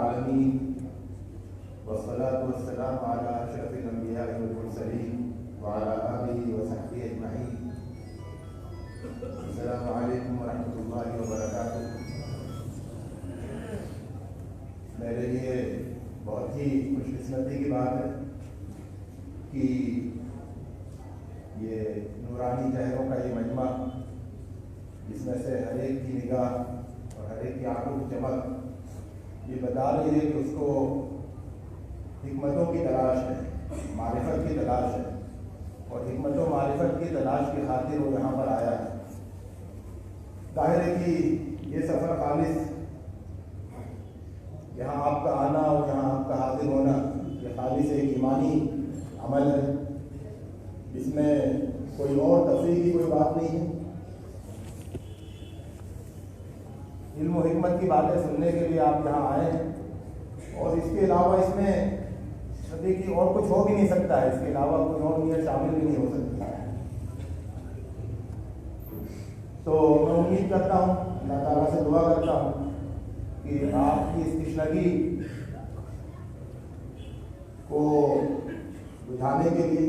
العالمين والصلاة والسلام على أشرف الأنبياء والمرسلين وعلى آله وصحبه أجمعين. السلام عليكم ورحمة الله وبركاتہ. میرے لیے بہت ہی خوش قسمتی کی بات ہے کہ یہ نورانی چہروں کا یہ مجمع، جس میں سے ہر ایک کی نگاہ اور ہر ایک کی آنکھوں کی چمک یہ بتا رہی ہے کہ اس کو حکمتوں کی تلاش ہے، معرفت کی تلاش ہے، اور حکمت و معرفت کی تلاش کی خاطر وہ یہاں پر آیا ہے. ظاہر ہے کہ یہ سفر خالص، یہاں آپ کا آنا اور یہاں آپ کا حاضر ہونا یہ خالص ایک ایمانی عمل ہے، جس میں کوئی اور تفریح کی کوئی بات نہیں ہے. علم و حکمت کی باتیں سننے کے لیے آپ یہاں آئے ہیں، اور اس کے علاوہ اس میں دیکھیے اور کچھ ہو بھی نہیں سکتا ہے، اس کے علاوہ کوئی اور نیت شامل بھی نہیں ہو سکتی. تو میں امید کرتا ہوں، اللہ تعالیٰ سے دعا کرتا ہوں کہ آپ کی اس تشنگی کو بجھانے کے لیے،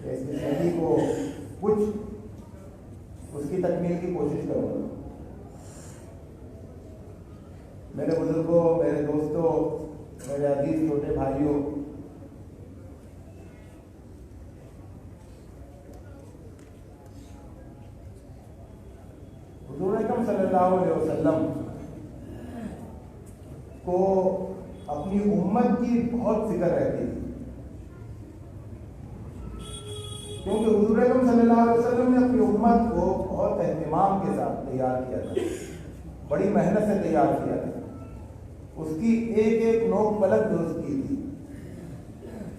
اس تشنگی کو کچھ اس کی تکمیل کی کوشش کروں گا. میرے بزرگوں، میرے دوستوں، میرے عزیز چھوٹے بھائیوں، حضور اکرم صلی اللہ علیہ وسلم کو اپنی امت کی بہت فکر رہتی تھی، کیونکہ حضور اکرم صلی اللہ علیہ وسلم نے اپنی امت کو بہت اہتمام کے ساتھ تیار کیا تھا، بڑی محنت سے تیار کیا تھا. اس کی ایک ایک نوک پلک درست کی تھی.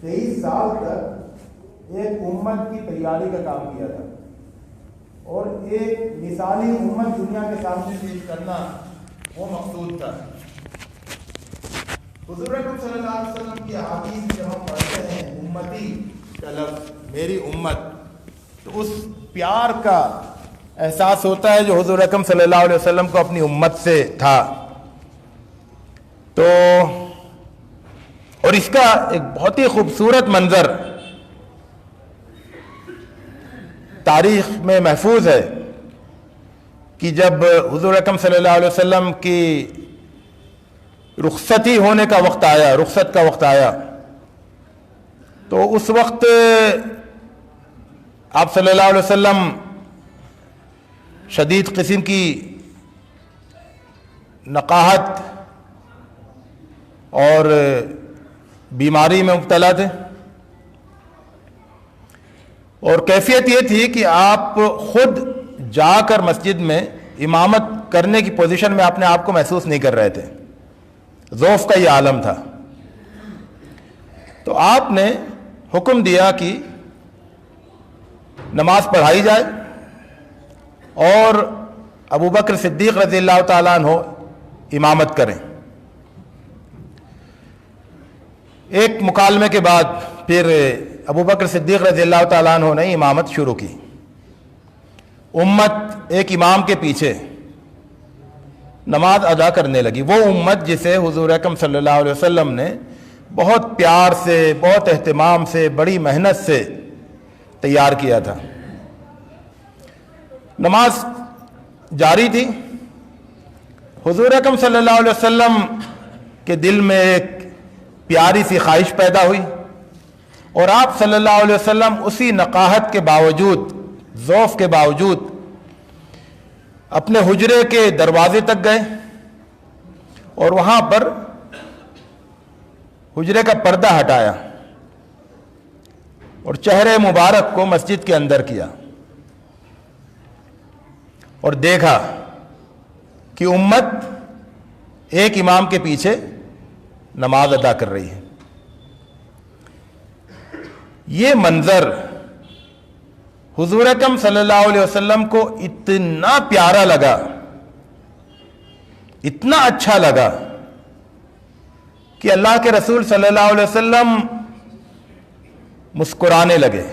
23 سال تک ایک امت کی تیاری کا کام کیا تھا، اور ایک مثالی امت دنیا کے سامنے پیش کرنا وہ مقصود تھا. حضور اکرم صلی اللہ علیہ وسلم کی احادیث جب ہم پڑھتے ہیں، امتی کا لفظ، میری امت، تو اس پیار کا احساس ہوتا ہے جو حضور اکرم صلی اللہ علیہ وسلم کو اپنی امت سے تھا. تو اور اس کا ایک بہت ہی خوبصورت منظر تاریخ میں محفوظ ہے کہ جب حضور اکرم صلی اللہ علیہ وسلم کی رخصتی ہونے کا وقت آیا، رخصت کا وقت آیا، تو اس وقت آپ صلی اللہ علیہ وسلم شدید قسم کی نقاہت اور بیماری میں مبتلا تھے، اور کیفیت یہ تھی کہ آپ خود جا کر مسجد میں امامت کرنے کی پوزیشن میں اپنے آپ کو محسوس نہیں کر رہے تھے. ضعف کا یہ عالم تھا. تو آپ نے حکم دیا کہ نماز پڑھائی جائے اور ابوبکر صدیق رضی اللہ تعالیٰ عنہ امامت کریں. ایک مکالمے کے بعد پھر ابوبکر صدیق رضی اللہ تعالیٰ عنہ نے امامت شروع کی. امت ایک امام کے پیچھے نماز ادا کرنے لگی، وہ امت جسے حضور اکرم صلی اللہ علیہ وسلم نے بہت پیار سے، بہت اہتمام سے، بڑی محنت سے تیار کیا تھا. نماز جاری تھی. حضور اکرم صلی اللہ علیہ وسلم کے دل میں ایک پیاری سی خواہش پیدا ہوئی، اور آپ صلی اللہ علیہ وسلم اسی نقاہت کے باوجود، ضعف کے باوجود اپنے حجرے کے دروازے تک گئے، اور وہاں پر حجرے کا پردہ ہٹایا اور چہرے مبارک کو مسجد کے اندر کیا، اور دیکھا کہ امت ایک امام کے پیچھے نماز ادا کر رہی ہے. یہ منظر حضور اکرم صلی اللہ علیہ وسلم کو اتنا پیارا لگا، اتنا اچھا لگا کہ اللہ کے رسول صلی اللہ علیہ وسلم مسکرانے لگے،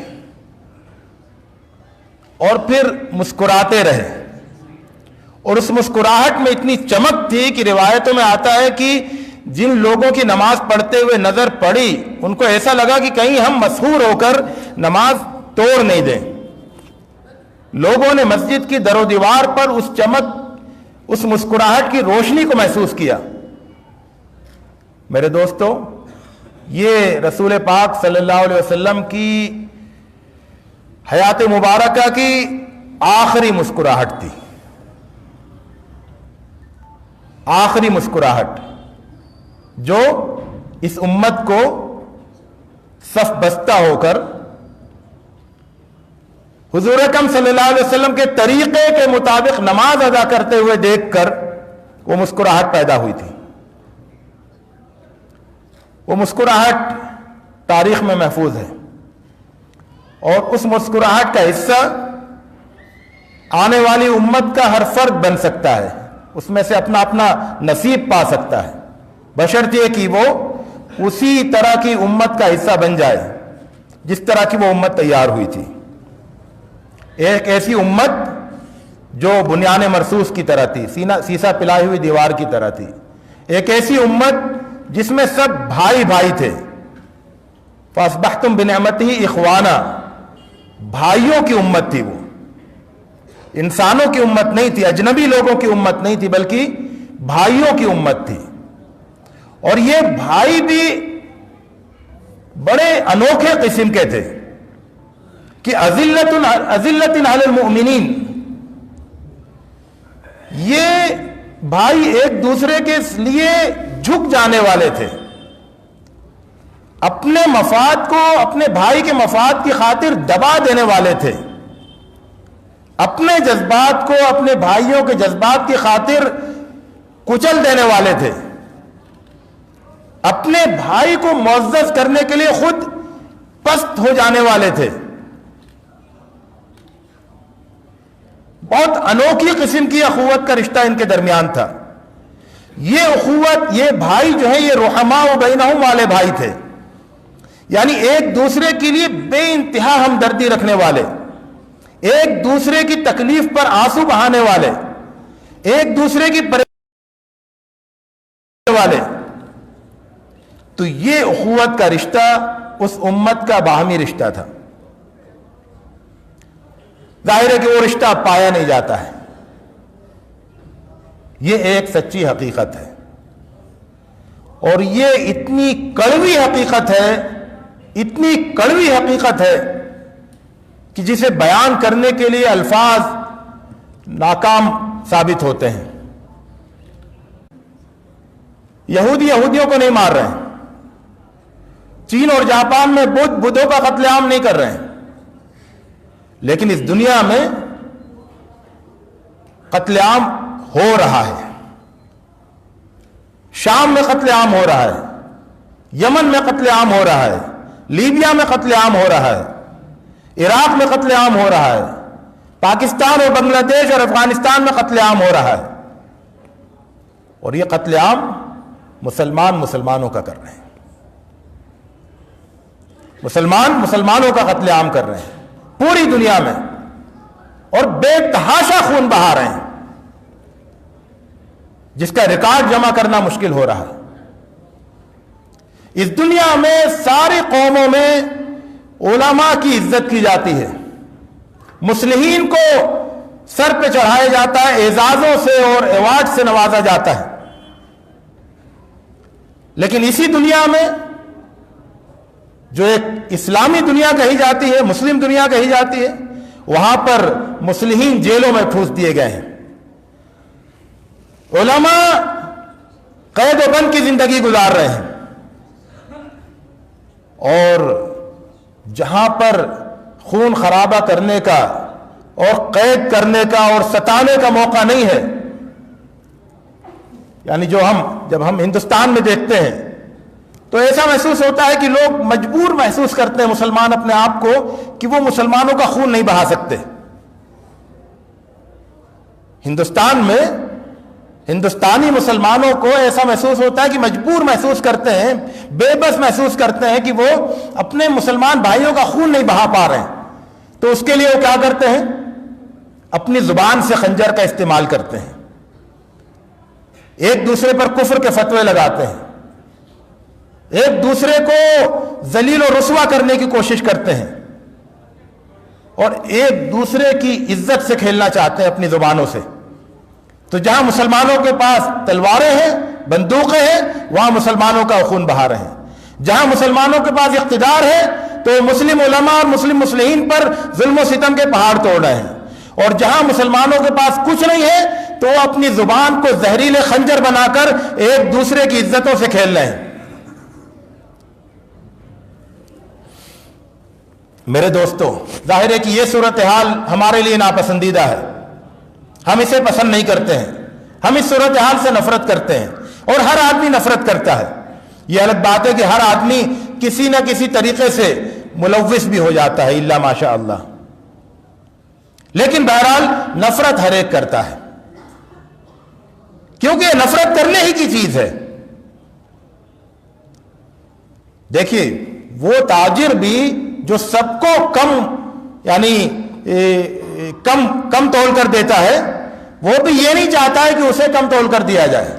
اور پھر مسکراتے رہے، اور اس مسکراہٹ میں اتنی چمک تھی کہ روایتوں میں آتا ہے کہ جن لوگوں کی نماز پڑھتے ہوئے نظر پڑی ان کو ایسا لگا کہ کہیں ہم مسحور ہو کر نماز توڑ نہیں دیں. لوگوں نے مسجد کی در و دیوار پر اس چمک، اس مسکراہٹ کی روشنی کو محسوس کیا. میرے دوستو، یہ رسول پاک صلی اللہ علیہ وسلم کی حیات مبارکہ کی آخری مسکراہٹ تھی. آخری مسکراہٹ جو اس امت کو صف بستہ ہو کر حضور اکرم صلی اللہ علیہ وسلم کے طریقے کے مطابق نماز ادا کرتے ہوئے دیکھ کر وہ مسکراہٹ پیدا ہوئی تھی. وہ مسکراہٹ تاریخ میں محفوظ ہے اور اس مسکراہٹ کا حصہ آنے والی امت کا ہر فرد بن سکتا ہے، اس میں سے اپنا اپنا نصیب پا سکتا ہے، بشرطیہ کہ وہ اسی طرح کی امت کا حصہ بن جائے جس طرح کی وہ امت تیار ہوئی تھی. ایک ایسی امت جو بنیان مرصوص کی طرح تھی، سیسا پلائی ہوئی دیوار کی طرح تھی. ایک ایسی امت جس میں سب بھائی بھائی تھے. فَأَصْبَحْتُمْ بِنِعْمَتِهِ إِخْوَانًا، بھائیوں کی امت تھی. وہ انسانوں کی امت نہیں تھی، اجنبی لوگوں کی امت نہیں تھی، بلکہ بھائیوں کی امت تھی. اور یہ بھائی بھی بڑے انوکھے قسم کے تھے کہ اذلۃ علی المؤمنین، یہ بھائی ایک دوسرے کے لیے جھک جانے والے تھے. اپنے مفاد کو اپنے بھائی کے مفاد کی خاطر دبا دینے والے تھے. اپنے جذبات کو اپنے بھائیوں کے جذبات کی خاطر کچل دینے والے تھے. اپنے بھائی کو معزز کرنے کے لیے خود پست ہو جانے والے تھے. بہت انوکھی قسم کی اخوت کا رشتہ ان کے درمیان تھا. یہ اخوت، یہ بھائی جو ہے، یہ رحماء بینہم والے بھائی تھے، یعنی ایک دوسرے کے لیے بے انتہا ہمدردی رکھنے والے، ایک دوسرے کی تکلیف پر آنسو بہانے والے، ایک دوسرے کی پریشانی والے. تو یہ اخوت کا رشتہ اس امت کا باہمی رشتہ تھا. ظاہر ہے کہ وہ رشتہ پایا نہیں جاتا ہے. یہ ایک سچی حقیقت ہے اور یہ اتنی کڑوی حقیقت ہے، اتنی کڑوی حقیقت ہے کہ جسے بیان کرنے کے لیے الفاظ ناکام ثابت ہوتے ہیں. یہودی یہودیوں کو نہیں مار رہے ہیں. چین اور جاپان میں بدھوں کا قتل عام نہیں کر رہے ہیں، لیکن اس دنیا میں قتل عام ہو رہا ہے. شام میں قتل عام ہو رہا ہے، یمن میں قتل عام ہو رہا ہے، لیبیا میں قتل عام ہو رہا ہے، عراق میں قتل عام ہو رہا ہے، پاکستان اور بنگلہ دیش اور افغانستان میں قتل عام ہو رہا ہے. اور یہ قتل عام مسلمانوں کا کر رہے ہیں. مسلمانوں کا قتل عام کر رہے ہیں پوری دنیا میں، اور بے تحاشا خون بہا رہے ہیں جس کا ریکارڈ جمع کرنا مشکل ہو رہا ہے. اس دنیا میں ساری قوموں میں علماء کی عزت کی جاتی ہے، مصلحین کو سر پہ چڑھایا جاتا ہے، اعزازوں سے اور ایوارڈ سے نوازا جاتا ہے. لیکن اسی دنیا میں جو ایک اسلامی دنیا کہی جاتی ہے، مسلم دنیا کہی جاتی ہے، وہاں پر مصلحین جیلوں میں ٹھوس دیے گئے ہیں. علماء قید و بند کی زندگی گزار رہے ہیں، اور جہاں پر خون خرابہ کرنے کا اور قید کرنے کا اور ستانے کا موقع نہیں ہے، یعنی جب ہم ہندوستان میں دیکھتے ہیں تو ایسا محسوس ہوتا ہے کہ لوگ مجبور محسوس کرتے ہیں مسلمان اپنے آپ کو کہ وہ مسلمانوں کا خون نہیں بہا سکتے. ہندوستان میں ہندوستانی مسلمانوں کو ایسا محسوس ہوتا ہے کہ مجبور محسوس کرتے ہیں، بے بس محسوس کرتے ہیں کہ وہ اپنے مسلمان بھائیوں کا خون نہیں بہا پا رہے ہیں. تو اس کے لیے وہ کیا کرتے ہیں؟ اپنی زبان سے خنجر کا استعمال کرتے ہیں، ایک دوسرے پر کفر کے فتوے لگاتے ہیں، ایک دوسرے کو ذلیل و رسوا کرنے کی کوشش کرتے ہیں اور ایک دوسرے کی عزت سے کھیلنا چاہتے ہیں اپنی زبانوں سے. تو جہاں مسلمانوں کے پاس تلواریں ہیں، بندوقیں ہیں، وہاں مسلمانوں کا خون بہا رہے ہیں. جہاں مسلمانوں کے پاس اقتدار ہے تو مسلم علماء اور مسلم مصلحین پر ظلم و ستم کے پہاڑ توڑ رہے ہیں، اور جہاں مسلمانوں کے پاس کچھ نہیں ہے تو وہ اپنی زبان کو زہریلے خنجر بنا کر ایک دوسرے کی عزتوں سے کھیل رہے ہیں. میرے دوستو، ظاہر ہے کہ یہ صورتحال ہمارے لیے ناپسندیدہ ہے، ہم اسے پسند نہیں کرتے ہیں، ہم اس صورتحال سے نفرت کرتے ہیں، اور ہر آدمی نفرت کرتا ہے. یہ الگ بات ہے کہ ہر آدمی کسی نہ کسی طریقے سے ملوث بھی ہو جاتا ہے، الا ماشاء اللہ. لیکن بہرحال نفرت ہر ایک کرتا ہے، کیونکہ یہ نفرت کرنے ہی کی چیز ہے. دیکھیے، وہ تاجر بھی جو سب کو کم یعنی کم تول کر دیتا ہے، وہ بھی یہ نہیں چاہتا ہے کہ اسے کم تول کر دیا جائے،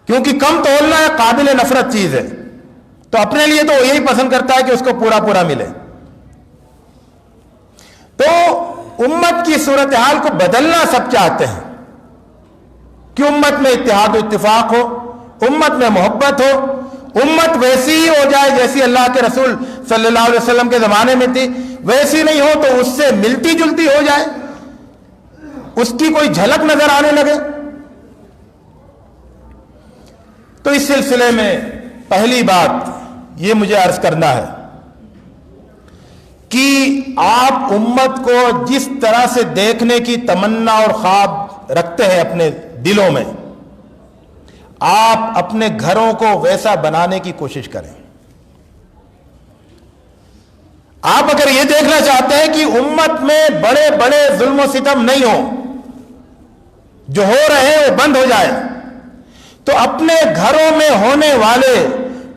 کیونکہ کم تولنا ایک قابل نفرت چیز ہے. تو اپنے لیے تو یہی پسند کرتا ہے کہ اس کو پورا پورا ملے. تو امت کی صورتحال کو بدلنا سب چاہتے ہیں کہ امت میں اتحاد و اتفاق ہو، امت میں محبت ہو، امت ویسی ہی ہو جائے جیسی اللہ کے رسول صلی اللہ علیہ وسلم کے زمانے میں تھی. ویسی نہیں ہو تو اس سے ملتی جلتی ہو جائے، اس کی کوئی جھلک نظر آنے لگے. تو اس سلسلے میں پہلی بات یہ مجھے عرض کرنا ہے کہ آپ امت کو جس طرح سے دیکھنے کی تمنا اور خواب رکھتے ہیں اپنے دلوں میں، آپ اپنے گھروں کو ویسا بنانے کی کوشش کریں. آپ اگر یہ دیکھنا چاہتے ہیں کہ امت میں بڑے بڑے ظلم و ستم نہیں ہو، جو ہو رہے ہیں وہ بند ہو جائے، تو اپنے گھروں میں ہونے والے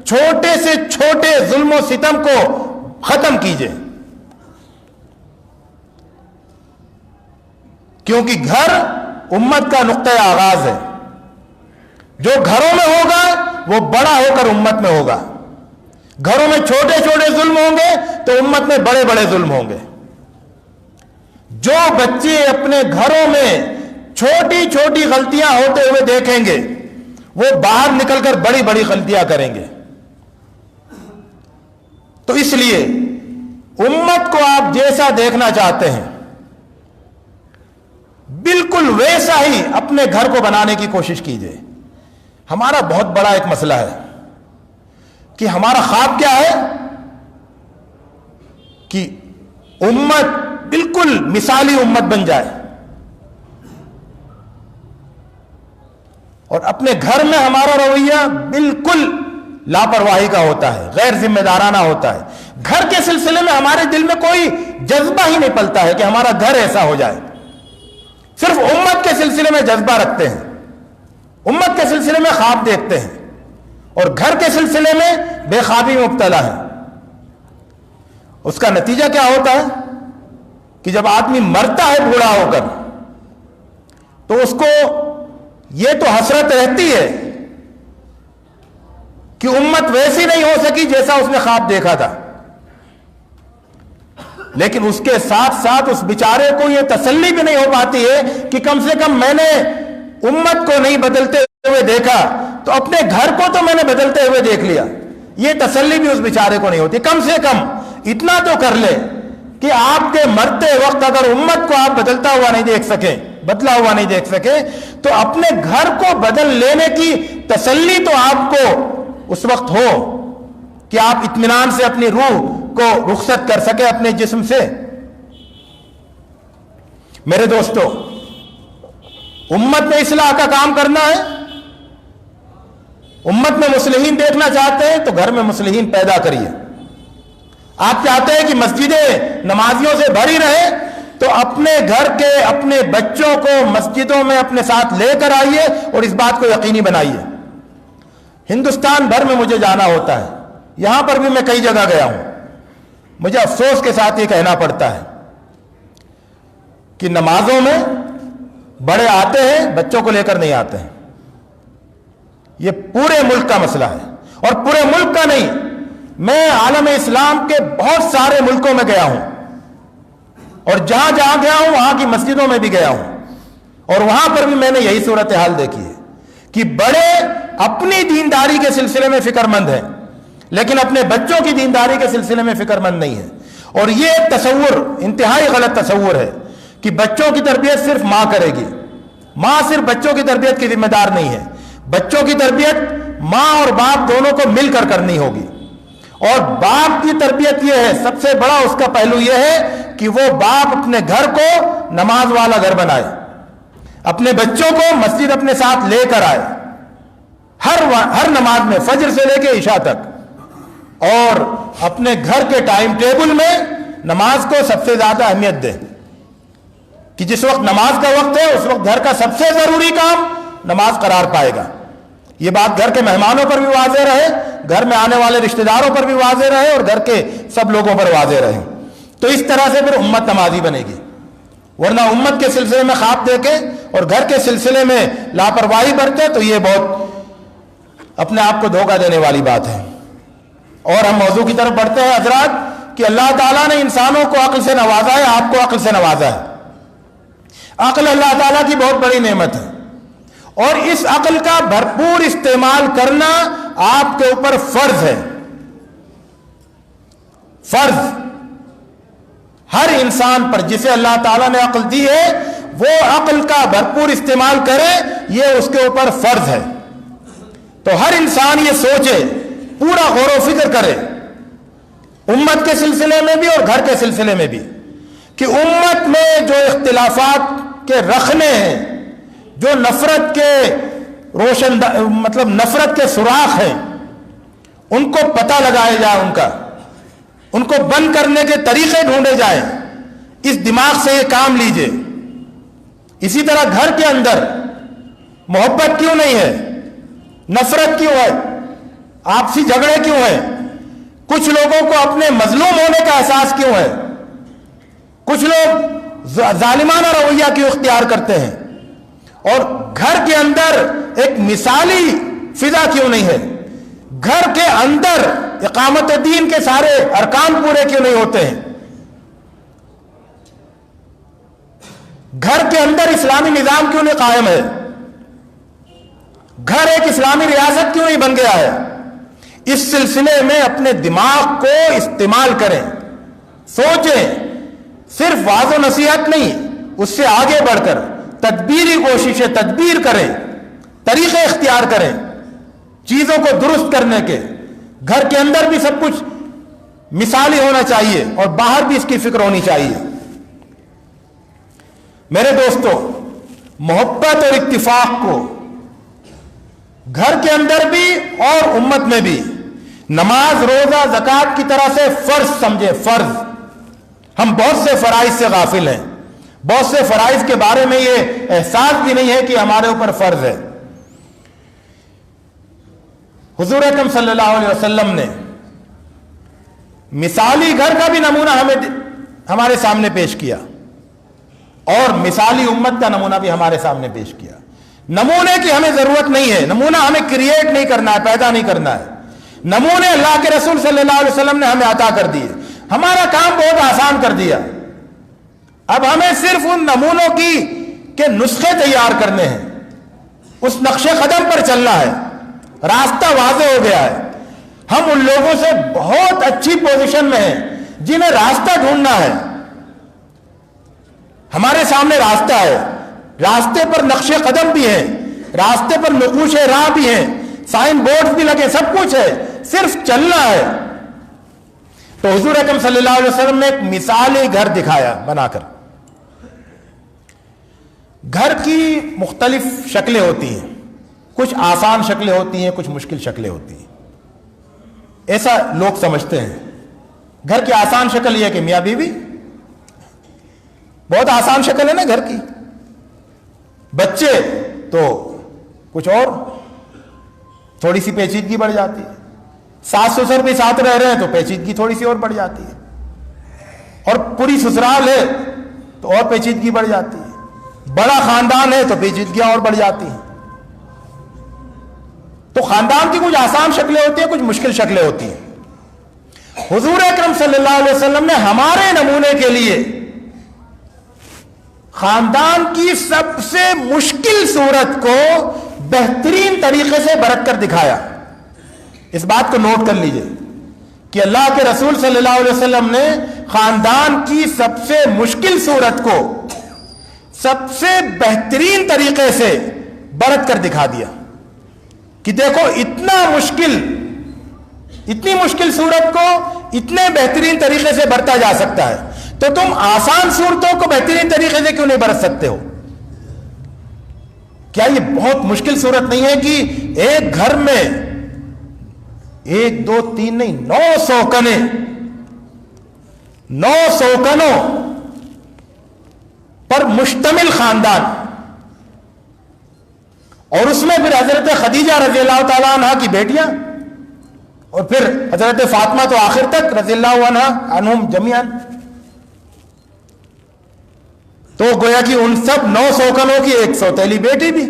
چھوٹے سے چھوٹے ظلم و ستم کو ختم کیجئے. کیونکہ گھر امت کا نقطہ آغاز ہے. جو گھروں میں ہوگا وہ بڑا ہو کر امت میں ہوگا. گھروں میں چھوٹے چھوٹے ظلم ہوں گے تو امت میں بڑے بڑے ظلم ہوں گے. جو بچے اپنے گھروں میں چھوٹی چھوٹی غلطیاں ہوتے ہوئے دیکھیں گے، وہ باہر نکل کر بڑی بڑی غلطیاں کریں گے. تو اس لیے امت کو آپ جیسا دیکھنا چاہتے ہیں بالکل ویسا ہی اپنے گھر کو بنانے کی کوشش کیجیے. ہمارا بہت بڑا ایک مسئلہ ہے کہ ہمارا خواب کیا ہے کہ امت بالکل مثالی امت بن جائے، اور اپنے گھر میں ہمارا رویہ بالکل لاپرواہی کا ہوتا ہے، غیر ذمہ دارانہ ہوتا ہے. گھر کے سلسلے میں ہمارے دل میں کوئی جذبہ ہی نہیں پلتا ہے کہ ہمارا گھر ایسا ہو جائے. صرف امت کے سلسلے میں جذبہ رکھتے ہیں، امت کے سلسلے میں خواب دیکھتے ہیں، اور گھر کے سلسلے میں بے خوابی میں مبتلا ہے. اس کا نتیجہ کیا ہوتا ہے کہ جب آدمی مرتا ہے بوڑھا ہو کر، تو اس کو یہ تو حسرت رہتی ہے کہ امت ویسی نہیں ہو سکی جیسا اس نے خواب دیکھا تھا، لیکن اس کے ساتھ ساتھ اس بیچارے کو یہ تسلی بھی نہیں ہو پاتی ہے کہ کم سے کم میں نے امت کو نہیں بدلتے ہوئے دیکھا تو اپنے گھر کو تو میں نے بدلتے ہوئے دیکھ لیا. یہ تسلی بھی اس بیچارے کو نہیں ہوتی. کم سے کم اتنا تو کر لے کہ آپ کے مرتے وقت اگر امت کو آپ بدلتا ہوا نہیں دیکھ سکیں، بدلا ہوا نہیں دیکھ سکے، تو اپنے گھر کو بدل لینے کی تسلی تو آپ کو اس وقت ہو کہ آپ اطمینان سے اپنی روح کو رخصت کر سکے اپنے جسم سے. میرے دوستو، امت میں اصلاح کا کام کرنا ہے. امت میں مصلحین دیکھنا چاہتے ہیں تو گھر میں مصلحین پیدا کریے. آپ چاہتے ہیں کہ مسجدیں نمازیوں سے بھری رہے تو اپنے گھر کے اپنے بچوں کو مسجدوں میں اپنے ساتھ لے کر آئیے اور اس بات کو یقینی بنائیے. ہندوستان بھر میں مجھے جانا ہوتا ہے، یہاں پر بھی میں کئی جگہ گیا ہوں. مجھے افسوس کے ساتھ یہ کہنا پڑتا ہے کہ نمازوں میں بڑے آتے ہیں، بچوں کو لے کر نہیں آتے ہیں. یہ پورے ملک کا مسئلہ ہے، اور پورے ملک کا نہیں، میں عالم اسلام کے بہت سارے ملکوں میں گیا ہوں، اور جہاں جہاں گیا ہوں وہاں کی مسجدوں میں بھی گیا ہوں، اور وہاں پر بھی میں نے یہی صورتحال دیکھی ہے کہ بڑے اپنی دینداری کے سلسلے میں فکر مند ہیں، لیکن اپنے بچوں کی دینداری کے سلسلے میں فکر مند نہیں ہے. اور یہ ایک تصور انتہائی غلط تصور ہے کہ بچوں کی تربیت صرف ماں کرے گی. ماں صرف بچوں کی تربیت کی ذمہ دار نہیں ہے، بچوں کی تربیت ماں اور باپ دونوں کو مل کر کرنی ہوگی. اور باپ کی تربیت یہ ہے، سب سے بڑا اس کا پہلو یہ ہے کہ وہ باپ اپنے گھر کو نماز والا گھر بنائے، اپنے بچوں کو مسجد اپنے ساتھ لے کر آئے ہر نماز میں، فجر سے لے کے عشاء تک، اور اپنے گھر کے ٹائم ٹیبل میں نماز کو سب سے زیادہ اہمیت دے کہ جس وقت نماز کا وقت ہے اس وقت گھر کا سب سے ضروری کام نماز قرار پائے گا. یہ بات گھر کے مہمانوں پر بھی واضح رہے، گھر میں آنے والے رشتہ داروں پر بھی واضح رہے، اور گھر کے سب لوگوں پر واضح رہے. تو اس طرح سے پھر امت نمازی بنے گی. ورنہ امت کے سلسلے میں خواب دیکھے اور گھر کے سلسلے میں لاپرواہی برتے تو یہ بہت اپنے آپ کو دھوکہ دینے والی بات ہے. اور ہم موضوع کی طرف بڑھتے ہیں حضرات کہ اللہ تعالیٰ نے انسانوں کو عقل سے نوازا ہے، آپ کو عقل سے نوازا ہے. عقل اللہ تعالیٰ کی بہت بڑی نعمت ہے، اور اس عقل کا بھرپور استعمال کرنا آپ کے اوپر فرض ہے. فرض ہر انسان پر جسے اللہ تعالیٰ نے عقل دی ہے وہ عقل کا بھرپور استعمال کرے، یہ اس کے اوپر فرض ہے. تو ہر انسان یہ سوچے، پورا غور و فکر کرے، امت کے سلسلے میں بھی اور گھر کے سلسلے میں بھی، کہ امت میں جو اختلافات کے رخنے ہیں، جو نفرت کے نفرت کے سوراخ ہیں، ان کو پتہ لگایا جائے، ان کو بند کرنے کے طریقے ڈھونڈے جائیں. اس دماغ سے یہ کام لیجئے. اسی طرح گھر کے اندر محبت کیوں نہیں ہے، نفرت کیوں ہے، آپسی جھگڑے کیوں ہیں، کچھ لوگوں کو اپنے مظلوم ہونے کا احساس کیوں ہے، کچھ لوگ ظالمانہ رویہ کیوں اختیار کرتے ہیں، اور گھر کے اندر ایک مثالی فضا کیوں نہیں ہے، گھر کے اندر اقامت دین کے سارے ارکان پورے کیوں نہیں ہوتے ہیں، گھر کے اندر اسلامی نظام کیوں نہیں قائم ہے، گھر ایک اسلامی ریاست کیوں نہیں بن گیا ہے. اس سلسلے میں اپنے دماغ کو استعمال کریں، سوچیں، صرف واضح و نصیحت نہیں، اس سے آگے بڑھ کر تدبیری کوششیں تدبیر کریں، طریقے اختیار کریں چیزوں کو درست کرنے کے. گھر کے اندر بھی سب کچھ مثالی ہونا چاہیے اور باہر بھی اس کی فکر ہونی چاہیے. میرے دوستو، محبت اور اتفاق کو گھر کے اندر بھی اور امت میں بھی نماز، روزہ، زکوٰۃ کی طرح سے فرض سمجھے. فرض. ہم بہت سے فرائض سے غافل ہیں، بہت سے فرائض کے بارے میں یہ احساس بھی نہیں ہے کہ ہمارے اوپر فرض ہے. حضور اکرم صلی اللہ علیہ وسلم نے مثالی گھر کا بھی نمونہ ہمارے سامنے پیش کیا، اور مثالی امت کا نمونہ بھی ہمارے سامنے پیش کیا. نمونے کی ہمیں ضرورت نہیں ہے، نمونہ ہمیں کریٹ نہیں کرنا ہے، پیدا نہیں کرنا ہے. نمونے اللہ کے رسول صلی اللہ علیہ وسلم نے ہمیں عطا کر دیے، ہمارا کام بہت آسان کر دیا. اب ہمیں صرف ان نمونوں کے نسخے تیار کرنے ہیں، اس نقش قدم پر چلنا ہے. راستہ واضح ہو گیا ہے. ہم ان لوگوں سے بہت اچھی پوزیشن میں ہیں جنہیں راستہ ڈھونڈنا ہے. ہمارے سامنے راستہ ہے، راستے پر نقش قدم بھی ہیں، راستے پر نقوش راہ بھی ہیں، سائن بورڈ بھی لگے، سب کچھ ہے، صرف چلنا ہے. تو حضور اکرم صلی اللہ علیہ وسلم نے ایک مثالی گھر دکھایا بنا کر. گھر کی مختلف شکلیں ہوتی ہیں، کچھ آسان شکلیں ہوتی ہیں، کچھ مشکل شکلیں ہوتی ہیں. ایسا لوگ سمجھتے ہیں. گھر کی آسان شکل یہ کہ میاں بیوی، بہت آسان شکل ہے نا گھر کی. بچے تو کچھ اور، تھوڑی سی پیچیدگی بڑھ جاتی ہے. ساس سسر بھی ساتھ رہ رہے ہیں تو پیچیدگی تھوڑی سی اور بڑھ جاتی ہے، اور پوری سسرال ہے تو اور پیچیدگی بڑھ جاتی ہے. بڑا خاندان ہے تو پیچیدگیاں اور بڑھ جاتی ہیں. تو خاندان کی کچھ آسان شکلیں ہوتی ہیں، کچھ مشکل شکلیں ہوتی ہیں. حضور اکرم صلی اللہ علیہ وسلم نے ہمارے نمونے کے لیے خاندان کی سب سے مشکل صورت کو بہترین طریقے سے برت کر دکھایا. اس بات کو نوٹ کر لیجئے کہ اللہ کے رسول صلی اللہ علیہ وسلم نے خاندان کی سب سے مشکل صورت کو سب سے بہترین طریقے سے برت کر دکھا دیا کہ دیکھو اتنی مشکل صورت کو اتنے بہترین طریقے سے برتا جا سکتا ہے، تو تم آسان صورتوں کو بہترین طریقے سے کیوں نہیں برت سکتے ہو؟ کیا یہ بہت مشکل صورت نہیں ہے کہ ایک گھر میں 1 2 3 نہیں 9 سوکنے، 9 سوکنوں پر مشتمل خاندان، اور اس میں پھر حضرت خدیجہ رضی اللہ تعالیٰ عنہ کی بیٹیاں، اور پھر حضرت فاطمہ تو آخر تک رضی اللہ عنہم جمیعاً. تو گویا کہ ان سب 9 سوکنوں کی ایک سوتیلی بیٹی بھی.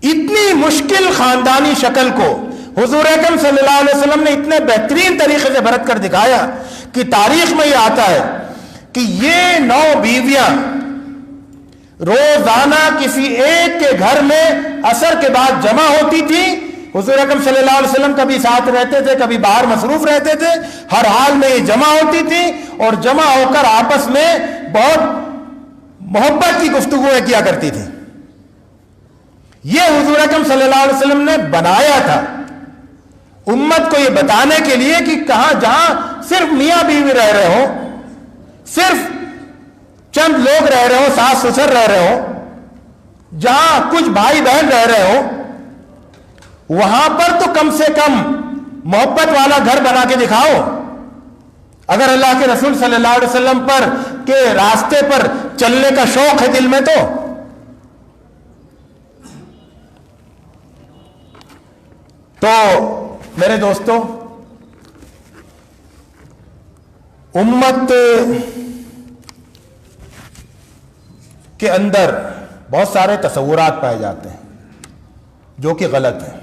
اتنی مشکل خاندانی شکل کو حضور اکرم صلی اللہ علیہ وسلم نے اتنے بہترین طریقے سے برت کر دکھایا کہ تاریخ میں یہ آتا ہے کہ یہ 9 بیویاں روزانہ کسی ایک کے گھر میں عصر کے بعد جمع ہوتی تھی. حضور اکرم صلی اللہ علیہ وسلم کبھی ساتھ رہتے تھے، کبھی باہر مصروف رہتے تھے، ہر حال میں یہ جمع ہوتی تھی اور جمع ہو کر آپس میں بہت محبت کی گفتگویں کیا کرتی تھی. یہ حضور اکرم صلی اللہ علیہ وسلم نے بنایا تھا امت کو یہ بتانے کے لیے کہ کہاں جہاں صرف میاں بیوی رہ رہے ہو، صرف چند لوگ رہ رہے ہو، ساس سسر رہ رہے ہو، جہاں کچھ بھائی بہن رہ رہے ہو، وہاں پر تو کم سے کم محبت والا گھر بنا کے دکھاؤ. اگر اللہ کے رسول صلی اللہ علیہ وسلم پر کے راستے پر چلنے کا شوق ہے دل میں تو میرے دوستو، امت کے اندر بہت سارے تصورات پائے جاتے ہیں جو کہ غلط ہیں،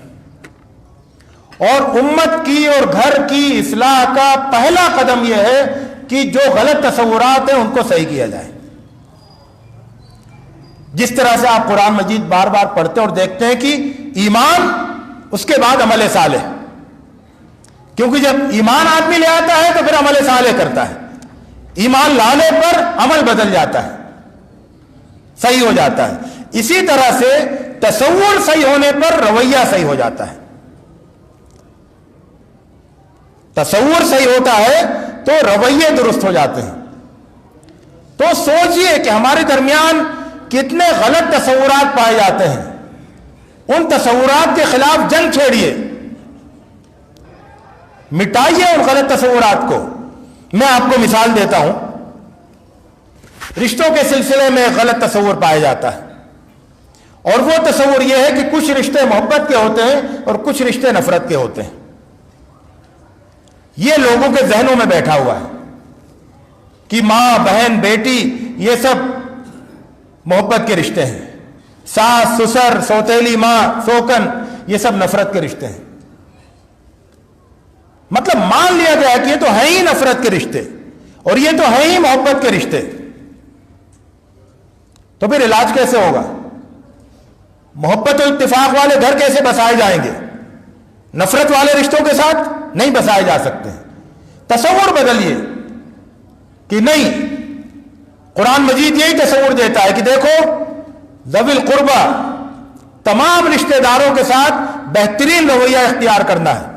اور امت کی اور گھر کی اصلاح کا پہلا قدم یہ ہے کہ جو غلط تصورات ہیں ان کو صحیح کیا جائے. جس طرح سے آپ قرآن مجید بار بار پڑھتے ہیں اور دیکھتے ہیں کہ ایمان اس کے بعد عمل صالح، کیونکہ جب ایمان آدمی لے آتا ہے تو پھر عمل صالح کرتا ہے. ایمان لانے پر عمل بدل جاتا ہے، صحیح ہو جاتا ہے. اسی طرح سے تصور صحیح ہونے پر رویہ صحیح ہو جاتا ہے. تصور صحیح ہوتا ہے تو رویے درست ہو جاتے ہیں. تو سوچئے کہ ہمارے درمیان کتنے غلط تصورات پائے جاتے ہیں. ان تصورات کے خلاف جنگ چھیڑیے، مٹائیے ان غلط تصورات کو. میں آپ کو مثال دیتا ہوں. رشتوں کے سلسلے میں غلط تصور پایا جاتا ہے، اور وہ تصور یہ ہے کہ کچھ رشتے محبت کے ہوتے ہیں اور کچھ رشتے نفرت کے ہوتے ہیں. یہ لوگوں کے ذہنوں میں بیٹھا ہوا ہے کہ ماں بہن بیٹی یہ سب محبت کے رشتے ہیں، ساس سسر سوتیلی ماں سوکن یہ سب نفرت کے رشتے ہیں. مطلب مان لیا گیا کہ یہ تو ہے ہی نفرت کے رشتے اور یہ تو ہے ہی محبت کے رشتے. تو پھر علاج کیسے ہوگا؟ محبت و اتفاق والے گھر کیسے بسائے جائیں گے؟ نفرت والے رشتوں کے ساتھ نہیں بسائے جا سکتے. تصور بدلیے کہ نہیں، قرآن مجید یہی تصور دیتا ہے کہ دیکھو ذوی القربہ تمام رشتہ داروں کے ساتھ بہترین رویہ اختیار کرنا ہے.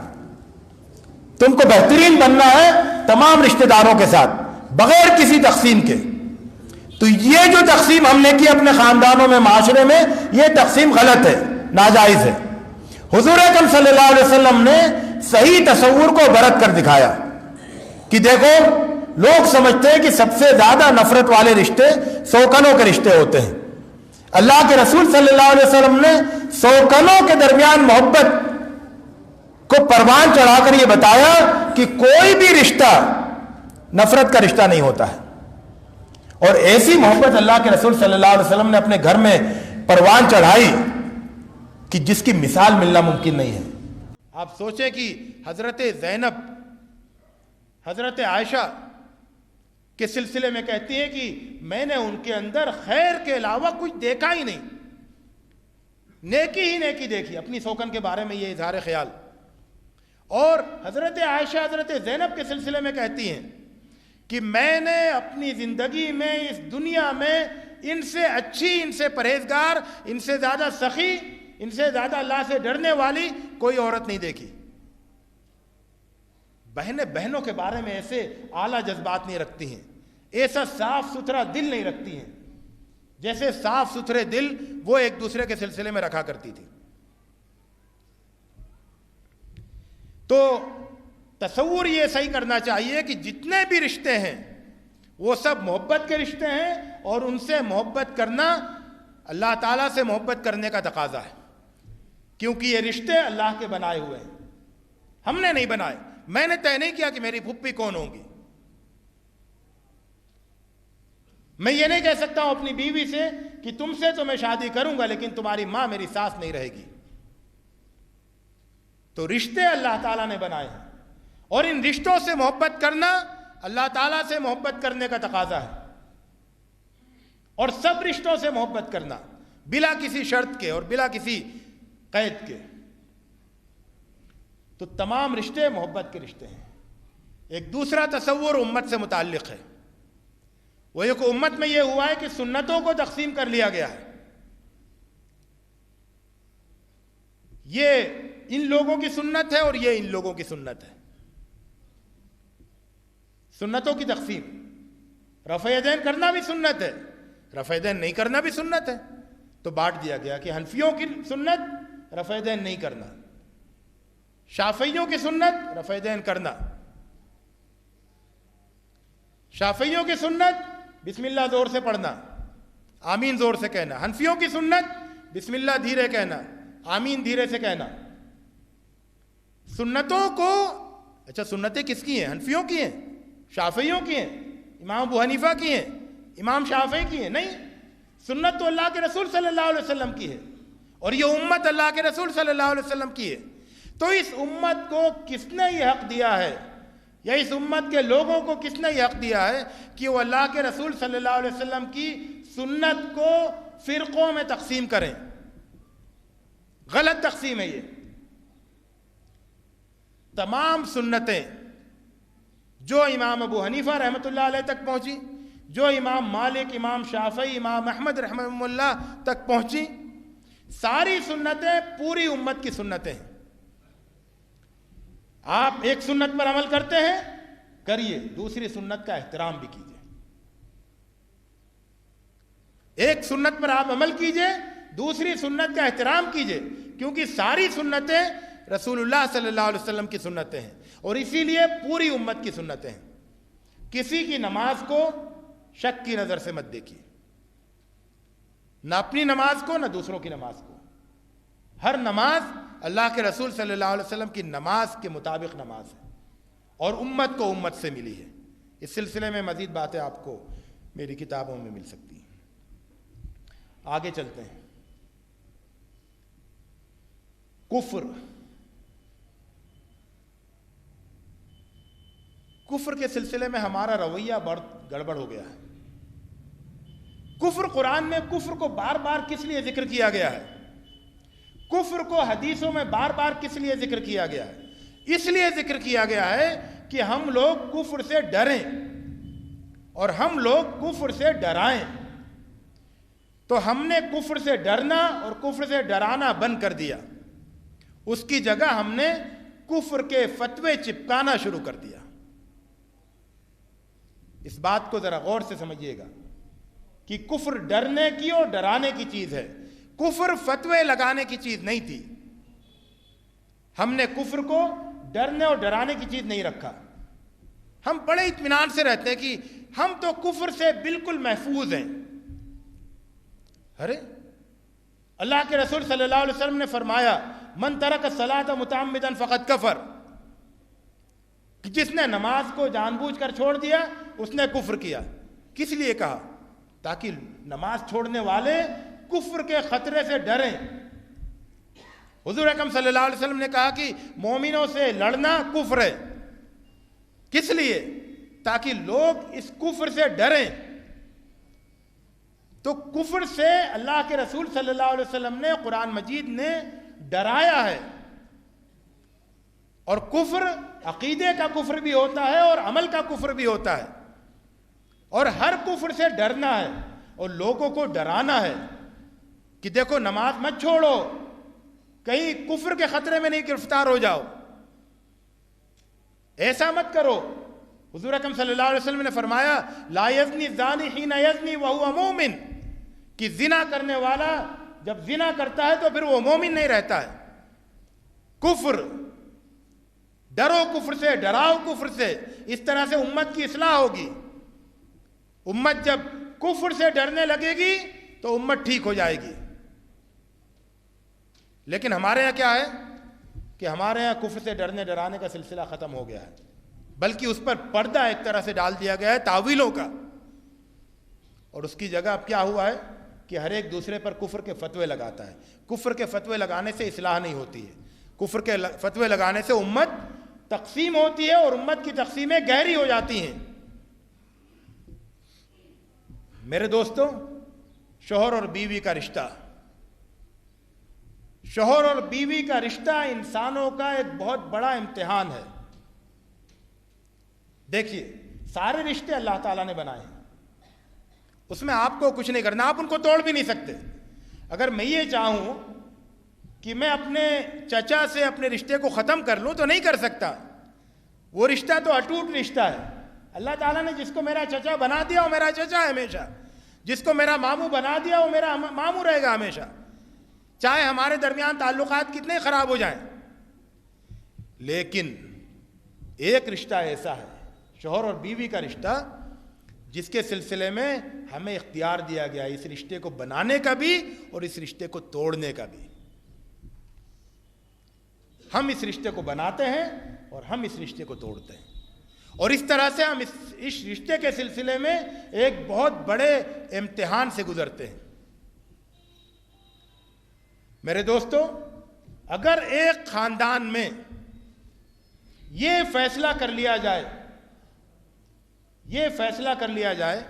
تم کو بہترین بننا ہے تمام رشتہ داروں کے ساتھ بغیر کسی تقسیم کے. تو یہ جو تقسیم ہم نے کی اپنے خاندانوں میں معاشرے میں، یہ تقسیم غلط ہے، ناجائز ہے. حضور اکرم صلی اللہ علیہ وسلم نے صحیح تصور کو برت کر دکھایا کہ دیکھو لوگ سمجھتے ہیں کہ سب سے زیادہ نفرت والے رشتے سوکنوں کے رشتے ہوتے ہیں. اللہ کے رسول صلی اللہ علیہ وسلم نے سوکنوں کے درمیان محبت کو پروان چڑھا کر یہ بتایا کہ کوئی بھی رشتہ نفرت کا رشتہ نہیں ہوتا ہے. اور ایسی محبت اللہ کے رسول صلی اللہ علیہ وسلم نے اپنے گھر میں پروان چڑھائی کہ جس کی مثال ملنا ممکن نہیں ہے۔ آپ سوچیں کہ حضرت زینب حضرت عائشہ کے سلسلے میں کہتی ہیں کہ میں نے ان کے اندر خیر کے علاوہ کچھ دیکھا ہی نہیں، نیکی ہی نیکی دیکھی، اپنی سوکن کے بارے میں یہ اظہار خیال۔ اور حضرت عائشہ حضرت زینب کے سلسلے میں کہتی ہیں کہ میں نے اپنی زندگی میں اس دنیا میں ان سے اچھی، ان سے پرہیزگار، ان سے زیادہ سخی، ان سے زیادہ اللہ سے ڈرنے والی کوئی عورت نہیں دیکھی۔ بہنیں بہنوں کے بارے میں ایسے اعلیٰ جذبات نہیں رکھتی ہیں، ایسا صاف ستھرا دل نہیں رکھتی ہیں جیسے صاف ستھرے دل وہ ایک دوسرے کے سلسلے میں رکھا کرتی تھی۔ تو تصور یہ صحیح کرنا چاہیے کہ جتنے بھی رشتے ہیں وہ سب محبت کے رشتے ہیں، اور ان سے محبت کرنا اللہ تعالیٰ سے محبت کرنے کا تقاضا ہے، کیونکہ یہ رشتے اللہ کے بنائے ہوئے ہیں، ہم نے نہیں بنائے۔ میں نے طے نہیں کیا کہ میری پھپھی کون ہوں گی، میں یہ نہیں کہہ سکتا ہوں اپنی بیوی سے کہ تم سے تو میں شادی کروں گا لیکن تمہاری ماں میری ساس نہیں رہے گی۔ تو رشتے اللہ تعالیٰ نے بنائے ہیں، اور ان رشتوں سے محبت کرنا اللہ تعالیٰ سے محبت کرنے کا تقاضا ہے، اور سب رشتوں سے محبت کرنا بلا کسی شرط کے اور بلا کسی قید کے۔ تو تمام رشتے محبت کے رشتے ہیں۔ ایک دوسرا تصور امت سے متعلق ہے، وہ ایک امت میں یہ ہوا ہے کہ سنتوں کو تقسیم کر لیا گیا ہے۔ یہ ان لوگوں کی سنت ہے اور یہ ان لوگوں کی سنت ہے۔ سنتوں کی تقسیم، رفع یدین کرنا بھی سنت ہے، رفع یدین نہیں کرنا بھی سنت ہے، تو بانٹ دیا گیا کہ حنفیوں کی سنت رفع یدین نہیں کرنا، شافعیوں کی سنت رفع یدین کرنا، شافعیوں کی سنت بسم اللہ زور سے پڑھنا، آمین زور سے کہنا، حنفیوں کی سنت بسم اللہ دھیرے کہنا، آمین دھیرے سے کہنا۔ سنتوں کو، اچھا سنتیں کس کی ہیں؟ حنفیوں کی ہیں، شافعیوں کی ہیں، امام ابو حنیفہ کی ہیں، امام شافعی کی ہیں؟ نہیں، سنت تو اللہ کے رسول صلی اللہ علیہ وسلم کی ہے، اور یہ امت اللہ کے رسول صلی اللہ علیہ وسلم کی ہے۔ تو اس امت کو کس نے یہ حق دیا ہے، یا اس امت کے لوگوں کو کس نے یہ حق دیا ہے کہ وہ اللہ کے رسول صلی اللہ علیہ وسلم کی سنت کو فرقوں میں تقسیم کریں؟ غلط تقسیم ہے یہ۔ تمام سنتیں جو امام ابو حنیفہ رحمۃ اللہ علیہ تک پہنچی، جو امام مالک، امام شافعی، امام احمد رحمہ اللہ تک پہنچی، ساری سنتیں پوری امت کی سنتیں ہیں۔ آپ ایک سنت پر عمل کرتے ہیں، کریے، دوسری سنت کا احترام بھی کیجیے۔ ایک سنت پر آپ عمل کیجیے، دوسری سنت کا احترام کیجیے، کیونکہ ساری سنتیں رسول اللہ صلی اللہ علیہ وسلم کی سنتیں ہیں، اور اسی لیے پوری امت کی سنتیں ہیں۔ کسی کی نماز کو شک کی نظر سے مت دیکھیے، نہ اپنی نماز کو نہ دوسروں کی نماز کو۔ ہر نماز اللہ کے رسول صلی اللہ علیہ وسلم کی نماز کے مطابق نماز ہے، اور امت کو امت سے ملی ہے۔ اس سلسلے میں مزید باتیں آپ کو میری کتابوں میں مل سکتی ہیں۔ آگے چلتے ہیں۔ کفر کے سلسلے میں ہمارا رویہ بہت گڑبڑ ہو گیا ہے۔ کفر، قرآن میں کفر کو بار بار کس لیے ذکر کیا گیا ہے؟ کفر کو حدیثوں میں بار بار کس لیے ذکر کیا گیا ہے؟ اس لیے ذکر کیا گیا ہے کہ ہم لوگ کفر سے ڈریں اور ہم لوگ کفر سے ڈرائیں۔ تو ہم نے کفر سے ڈرنا اور کفر سے ڈرانا بند کر دیا، اس کی جگہ ہم نے کفر کے فتوے چپکانا شروع کر دیا۔ اس بات کو ذرا غور سے سمجھیے گا کہ کفر ڈرنے کی اور ڈرانے کی چیز ہے، کفر فتوے لگانے کی چیز نہیں تھی۔ ہم نے کفر کو ڈرنے اور ڈرانے کی چیز نہیں رکھا۔ ہم بڑے اطمینان سے رہتے ہیں کہ ہم تو کفر سے بالکل محفوظ ہیں۔ ارے اللہ کے رسول صلی اللہ علیہ وسلم نے فرمایا، من ترک الصلاۃ متعمدا فقد کفر، کہ جس نے نماز کو جان بوجھ کر چھوڑ دیا اس نے کفر کیا۔ کس لیے کہا؟ تاکہ نماز چھوڑنے والے کفر کے خطرے سے ڈریں۔ حضور اکرم صلی اللہ علیہ وسلم نے کہا کہ مومنوں سے لڑنا کفر ہے. کس لیے؟ تاکہ لوگ اس کفر سے ڈریں. تو کفر سے اللہ کے رسول صلی اللہ علیہ وسلم نے، قرآن مجید نے ڈرایا ہے. اور کفر عقیدے کا کفر بھی ہوتا ہے اور عمل کا کفر بھی ہوتا ہے. اور ہر کفر سے ڈرنا ہے اور لوگوں کو ڈرانا ہے کہ دیکھو نماز مت چھوڑو، کہیں کفر کے خطرے میں نہیں گرفتار ہو جاؤ، ایسا مت کرو. حضور اکرم صلی اللہ علیہ وسلم نے فرمایا لا یزنی الزانی حین یزنی وہو مومن، کہ زنا کرنے والا جب زنا کرتا ہے تو پھر وہ مومن نہیں رہتا ہے. کفر، ڈرو کفر سے، ڈراؤ کفر سے. اس طرح سے امت کی اصلاح ہوگی. امت جب کفر سے ڈرنے لگے گی تو امت ٹھیک ہو جائے گی. لیکن ہمارے یہاں کیا ہے کہ ہمارے یہاں کفر سے ڈرنے ڈرانے کا سلسلہ ختم ہو گیا ہے، بلکہ اس پر پردہ ایک طرح سے ڈال دیا گیا ہے تعویلوں کا. اور اس کی جگہ اب کیا ہوا ہے کہ ہر ایک دوسرے پر کفر کے فتوے لگاتا ہے. کفر کے فتوے لگانے سے اصلاح نہیں ہوتی ہے. کفر کے فتوے لگانے سے امت تقسیم ہوتی ہے اور امت کی تقسیمیں گہری ہو جاتی ہیں. میرے دوستوں، شوہر اور بیوی کا رشتہ، شوہر اور بیوی کا رشتہ انسانوں کا ایک بہت بڑا امتحان ہے. دیکھیے، سارے رشتے اللہ تعالیٰ نے بنائے ہیں، اس میں آپ کو کچھ نہیں کرنا، آپ ان کو توڑ بھی نہیں سکتے. اگر میں یہ چاہوں کہ میں اپنے چچا سے اپنے رشتے کو ختم کر لوں تو نہیں کر سکتا. وہ رشتہ تو اٹوٹ رشتہ ہے. اللہ تعالیٰ نے جس کو میرا چچا بنا دیا وہ میرا چچا ہے ہمیشہ، جس کو میرا ماموں بنا دیا وہ میرا ماموں رہے گا ہمیشہ، چاہے ہمارے درمیان تعلقات کتنے خراب ہو جائیں. لیکن ایک رشتہ ایسا ہے، شوہر اور بیوی کا رشتہ، جس کے سلسلے میں ہمیں اختیار دیا گیا اس رشتے کو بنانے کا بھی اور اس رشتے کو توڑنے کا بھی. ہم اس رشتے کو بناتے ہیں اور ہم اس رشتے کو توڑتے ہیں. اور اس طرح سے ہم اس رشتے کے سلسلے میں ایک بہت بڑے امتحان سے گزرتے ہیں. میرے دوستو، اگر ایک خاندان میں یہ فیصلہ کر لیا جائے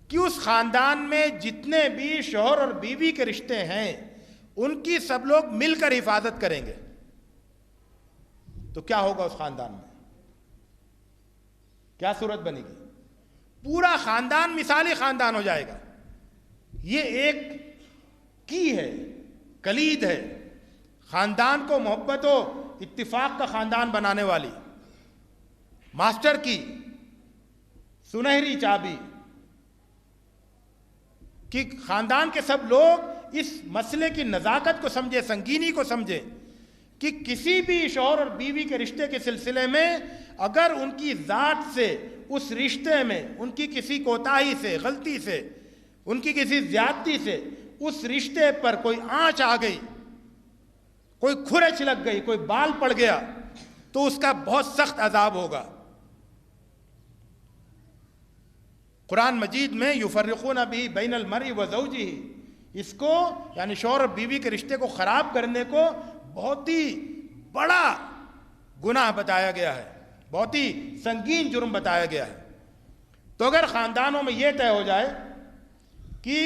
کہ اس خاندان میں جتنے بھی شوہر اور بیوی کے رشتے ہیں ان کی سب لوگ مل کر حفاظت کریں گے، تو کیا ہوگا اس خاندان میں؟ کیا صورت بنے گی؟ پورا خاندان مثالی خاندان ہو جائے گا. یہ ایک کی ہے، کلید ہے، خاندان کو محبت و اتفاق کا خاندان بنانے والی ماسٹر کی سنہری چابی، کہ خاندان کے سب لوگ اس مسئلے کی نزاکت کو سمجھے، سنگینی کو سمجھے کہ کسی بھی شوہر اور بیوی کے رشتے کے سلسلے میں اگر ان کی ذات سے اس رشتے میں ان کی کسی کوتاہی سے، غلطی سے، ان کی کسی زیادتی سے اس رشتے پر کوئی آنچ آ گئی، کوئی کھرچ لگ گئی، کوئی بال پڑ گیا، تو اس کا بہت سخت عذاب ہوگا. قرآن مجید میں یفرقون بھی بین المرء و زوجہ، اس کو یعنی شوہر اور بیوی کے رشتے کو خراب کرنے کو بہت ہی بڑا گناہ بتایا گیا ہے، بہت ہی سنگین جرم بتایا گیا ہے. تو اگر خاندانوں میں یہ طے ہو جائے کہ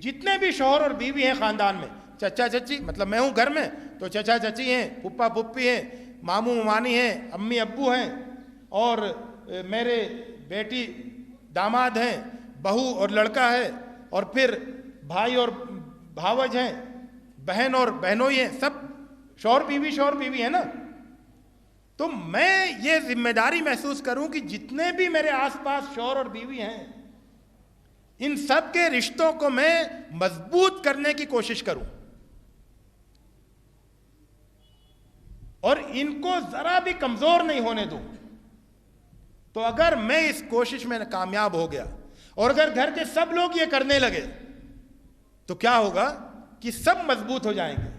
جتنے بھی شوہر اور بیوی ہیں خاندان میں، چچا چچی، مطلب میں ہوں گھر میں تو چچا چچی ہیں، پھپھا پھپھی ہیں، ماموں ممانی ہیں، امی ابو ہیں، اور میرے بیٹی داماد ہیں، بہو اور لڑکا ہے، اور پھر بھائی اور بھاوج ہیں، بہن اور بہنوئی ہیں، سب شوہر بیوی ہے نا. تو میں یہ ذمہ داری محسوس کروں کہ جتنے بھی میرے آس پاس شوہر اور بیوی ہیں ان سب کے رشتوں کو میں مضبوط کرنے کی کوشش کروں اور ان کو ذرا بھی کمزور نہیں ہونے دوں. تو اگر میں اس کوشش میں کامیاب ہو گیا اور اگر گھر کے سب لوگ یہ کرنے لگے تو کیا ہوگا کہ سب مضبوط ہو جائیں گے،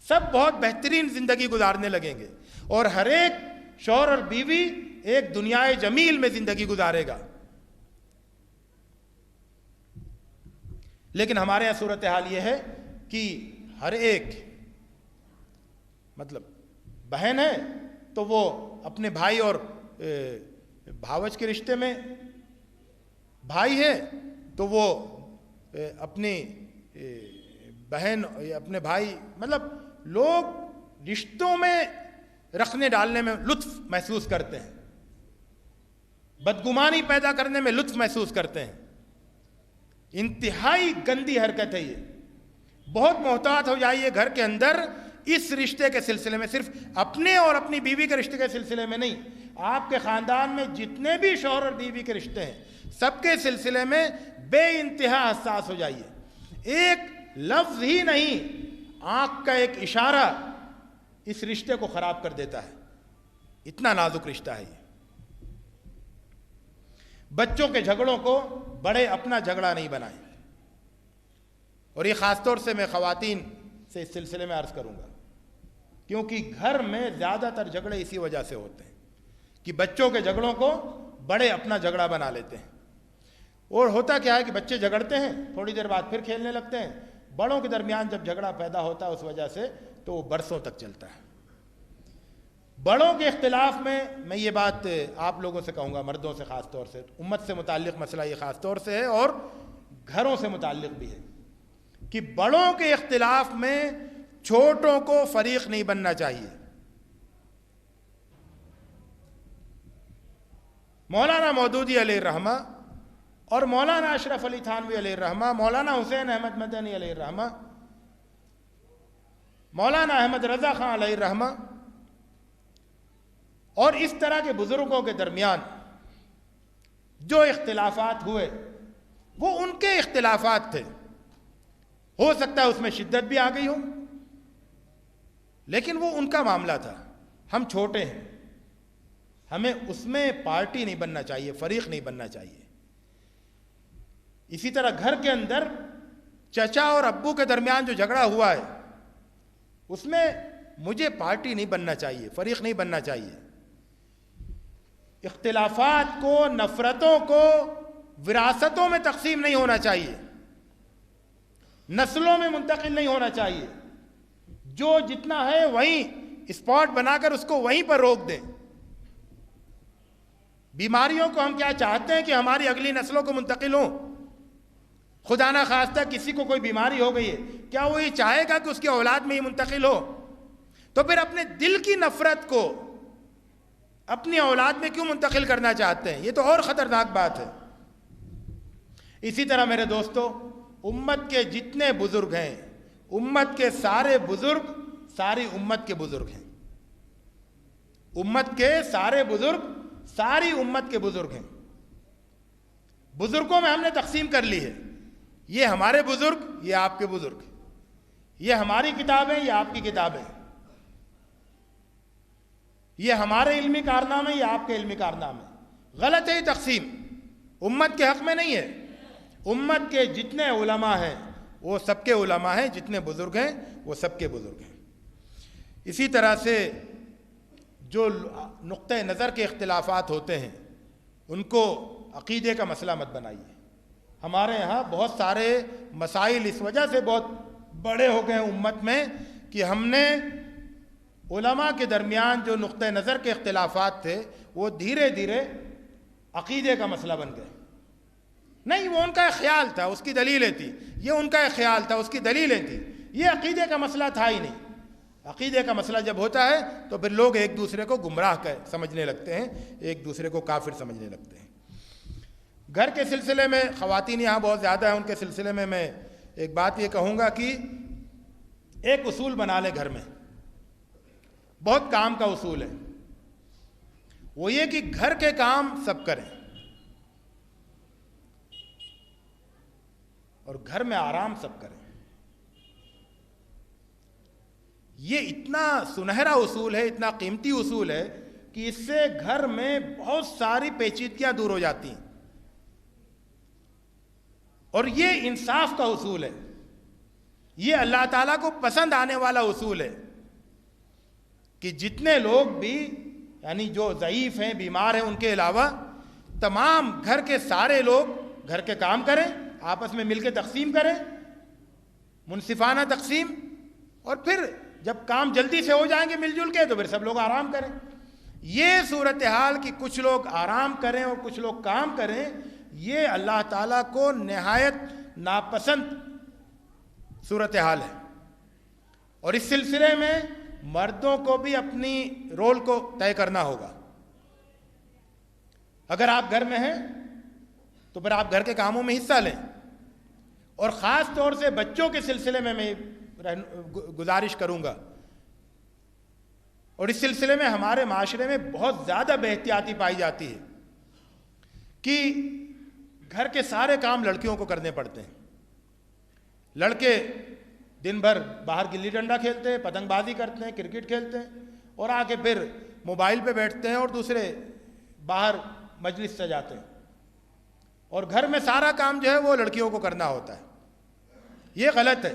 سب بہت بہترین زندگی گزارنے لگیں گے اور ہر ایک شوہر اور بیوی ایک دنیائے جمیل میں زندگی گزارے گا. لیکن ہمارے یہاں صورتحال یہ ہے کہ ہر ایک مطلب بہن ہے تو وہ اپنے بھائی اور بھاوج کے رشتے میں، بھائی ہے تو وہ اپنی بہن اپنے بھائی، مطلب لوگ رشتوں میں رکھنے ڈالنے میں لطف محسوس کرتے ہیں، بدگمانی پیدا کرنے میں لطف محسوس کرتے ہیں. انتہائی گندی حرکت ہے یہ. بہت محتاط ہو جائیے گھر کے اندر اس رشتے کے سلسلے میں، صرف اپنے اور اپنی بیوی کے رشتے کے سلسلے میں نہیں، آپ کے خاندان میں جتنے بھی شوہر اور بیوی کے رشتے ہیں سب کے سلسلے میں بے انتہا حساس ہو جائیے. ایک لفظ ہی نہیں، آنکھ کا ایک اشارہ اس رشتے کو خراب کر دیتا ہے. اتنا نازک رشتہ ہے یہ. بچوں کے جھگڑوں کو بڑے اپنا جھگڑا نہیں بنائیں. اور یہ خاص طور سے میں خواتین سے اس سلسلے میں عرض کروں گا، کیونکہ گھر میں زیادہ تر جھگڑے اسی وجہ سے ہوتے ہیں کہ بچوں کے جھگڑوں کو بڑے اپنا جھگڑا بنا لیتے ہیں. اور ہوتا کیا ہے کہ بچے جھگڑتے ہیں، تھوڑی دیر بعد پھر کھیلنے لگتے ہیں. بڑوں کے درمیان جب جھگڑا پیدا ہوتا ہے اس وجہ سے تو وہ برسوں تک چلتا ہے. بڑوں کے اختلاف میں یہ بات آپ لوگوں سے کہوں گا، مردوں سے خاص طور سے، امت سے متعلق مسئلہ یہ خاص طور سے ہے اور گھروں سے متعلق بھی ہے، کہ بڑوں کے اختلاف میں چھوٹوں کو فریق نہیں بننا چاہیے. مولانا مودودی علیہ الرحمہ اور مولانا اشرف علی تھانوی علیہ الرحمہ، مولانا حسین احمد مدنی علیہ الرحمہ، مولانا احمد رضا خان علیہ الرحمہ اور اس طرح کے بزرگوں کے درمیان جو اختلافات ہوئے وہ ان کے اختلافات تھے. ہو سکتا ہے اس میں شدت بھی آ گئی ہو، لیکن وہ ان کا معاملہ تھا. ہم چھوٹے ہیں، ہمیں اس میں پارٹی نہیں بننا چاہیے، فریق نہیں بننا چاہیے. اسی طرح گھر کے اندر چچا اور ابو کے درمیان جو جھگڑا ہوا ہے اس میں مجھے پارٹی نہیں بننا چاہیے، فریق نہیں بننا چاہیے. اختلافات کو، نفرتوں کو وراثتوں میں تقسیم نہیں ہونا چاہیے، نسلوں میں منتقل نہیں ہونا چاہیے. جو جتنا ہے وہیں اسپاٹ بنا کر اس کو وہیں پر روک دیں. بیماریوں کو ہم کیا چاہتے ہیں کہ ہماری اگلی نسلوں کو منتقل ہوں؟ خدا نہ خواستہ کسی کو کوئی بیماری ہو گئی ہے، کیا وہ یہ چاہے گا کہ اس کی اولاد میں ہی منتقل ہو؟ تو پھر اپنے دل کی نفرت کو اپنی اولاد میں کیوں منتقل کرنا چاہتے ہیں؟ یہ تو اور خطرناک بات ہے. اسی طرح میرے دوستو، امت کے جتنے بزرگ ہیں، امت کے سارے بزرگ ساری امت کے بزرگ ہیں. امت کے سارے بزرگ ساری امت کے بزرگ ہیں. بزرگوں میں ہم نے تقسیم کر لی ہے، یہ ہمارے بزرگ، یہ آپ کے بزرگ، یہ ہماری کتابیں، یہ آپ کی کتابیں، یہ ہمارے علمی کارنامے، یہ آپ کے علمی کارنامے. غلط ہے یہ تقسیم، امت کے حق میں نہیں ہے. امت کے جتنے علماء ہیں وہ سب کے علماء ہیں، جتنے بزرگ ہیں وہ سب کے بزرگ ہیں. اسی طرح سے جو نقطۂ نظر کے اختلافات ہوتے ہیں ان کو عقیدے کا مسئلہ مت بنائیے. ہمارے ہاں بہت سارے مسائل اس وجہ سے بہت بڑے ہو گئے ہیں امت میں کہ ہم نے علماء کے درمیان جو نقطۂ نظر کے اختلافات تھے وہ دھیرے دھیرے عقیدے کا مسئلہ بن گئے. نہیں، وہ ان کا ایک خیال تھا، اس کی دلیلیں تھیں. یہ ان کا ایک خیال تھا، اس کی دلیلیں تھیں. یہ عقیدے کا مسئلہ تھا ہی نہیں. عقیدے کا مسئلہ جب ہوتا ہے تو پھر لوگ ایک دوسرے کو گمراہ سمجھنے لگتے ہیں، ایک دوسرے کو کافر سمجھنے لگتے ہیں. گھر کے سلسلے میں خواتین یہاں بہت زیادہ ہیں، ان کے سلسلے میں ایک بات یہ کہوں گا کہ ایک اصول بنا لیں گھر میں، بہت کام کا اصول ہے. وہ یہ کہ گھر کے کام سب کریں اور گھر میں آرام سب کریں. یہ اتنا سنہرا اصول ہے، اتنا قیمتی اصول ہے کہ اس سے گھر میں بہت ساری پیچیدگیاں دور ہو جاتی ہیں. اور یہ انصاف کا اصول ہے، یہ اللہ تعالیٰ کو پسند آنے والا اصول ہے کہ جتنے لوگ بھی، یعنی جو ضعیف ہیں، بیمار ہیں، ان کے علاوہ تمام گھر کے سارے لوگ گھر کے کام کریں، آپس میں مل کے تقسیم کریں، منصفانہ تقسیم. اور پھر جب کام جلدی سے ہو جائیں گے مل جل کے تو پھر سب لوگ آرام کریں. یہ صورتحال کہ کچھ لوگ آرام کریں اور کچھ لوگ کام کریں، یہ اللہ تعالیٰ کو نہایت ناپسند صورتحال ہے. اور اس سلسلے میں مردوں کو بھی اپنی رول کو طے کرنا ہوگا. اگر آپ گھر میں ہیں تو پھر آپ گھر کے کاموں میں حصہ لیں، اور خاص طور سے بچوں کے سلسلے میں گزارش کروں گا. اور اس سلسلے میں ہمارے معاشرے میں بہت زیادہ بے احتیاطی پائی جاتی ہے کہ گھر کے سارے کام لڑکیوں کو کرنے پڑتے ہیں. لڑکے دن بھر باہر گلی ڈنڈا کھیلتے ہیں، پتنگ بازی کرتے ہیں، کرکٹ کھیلتے ہیں، اور آ کے پھر موبائل پہ بیٹھتے ہیں اور دوسرے باہر مجلس سے جاتے ہیں، اور گھر میں سارا کام جو ہے وہ لڑکیوں کو کرنا ہوتا ہے. یہ غلط ہے.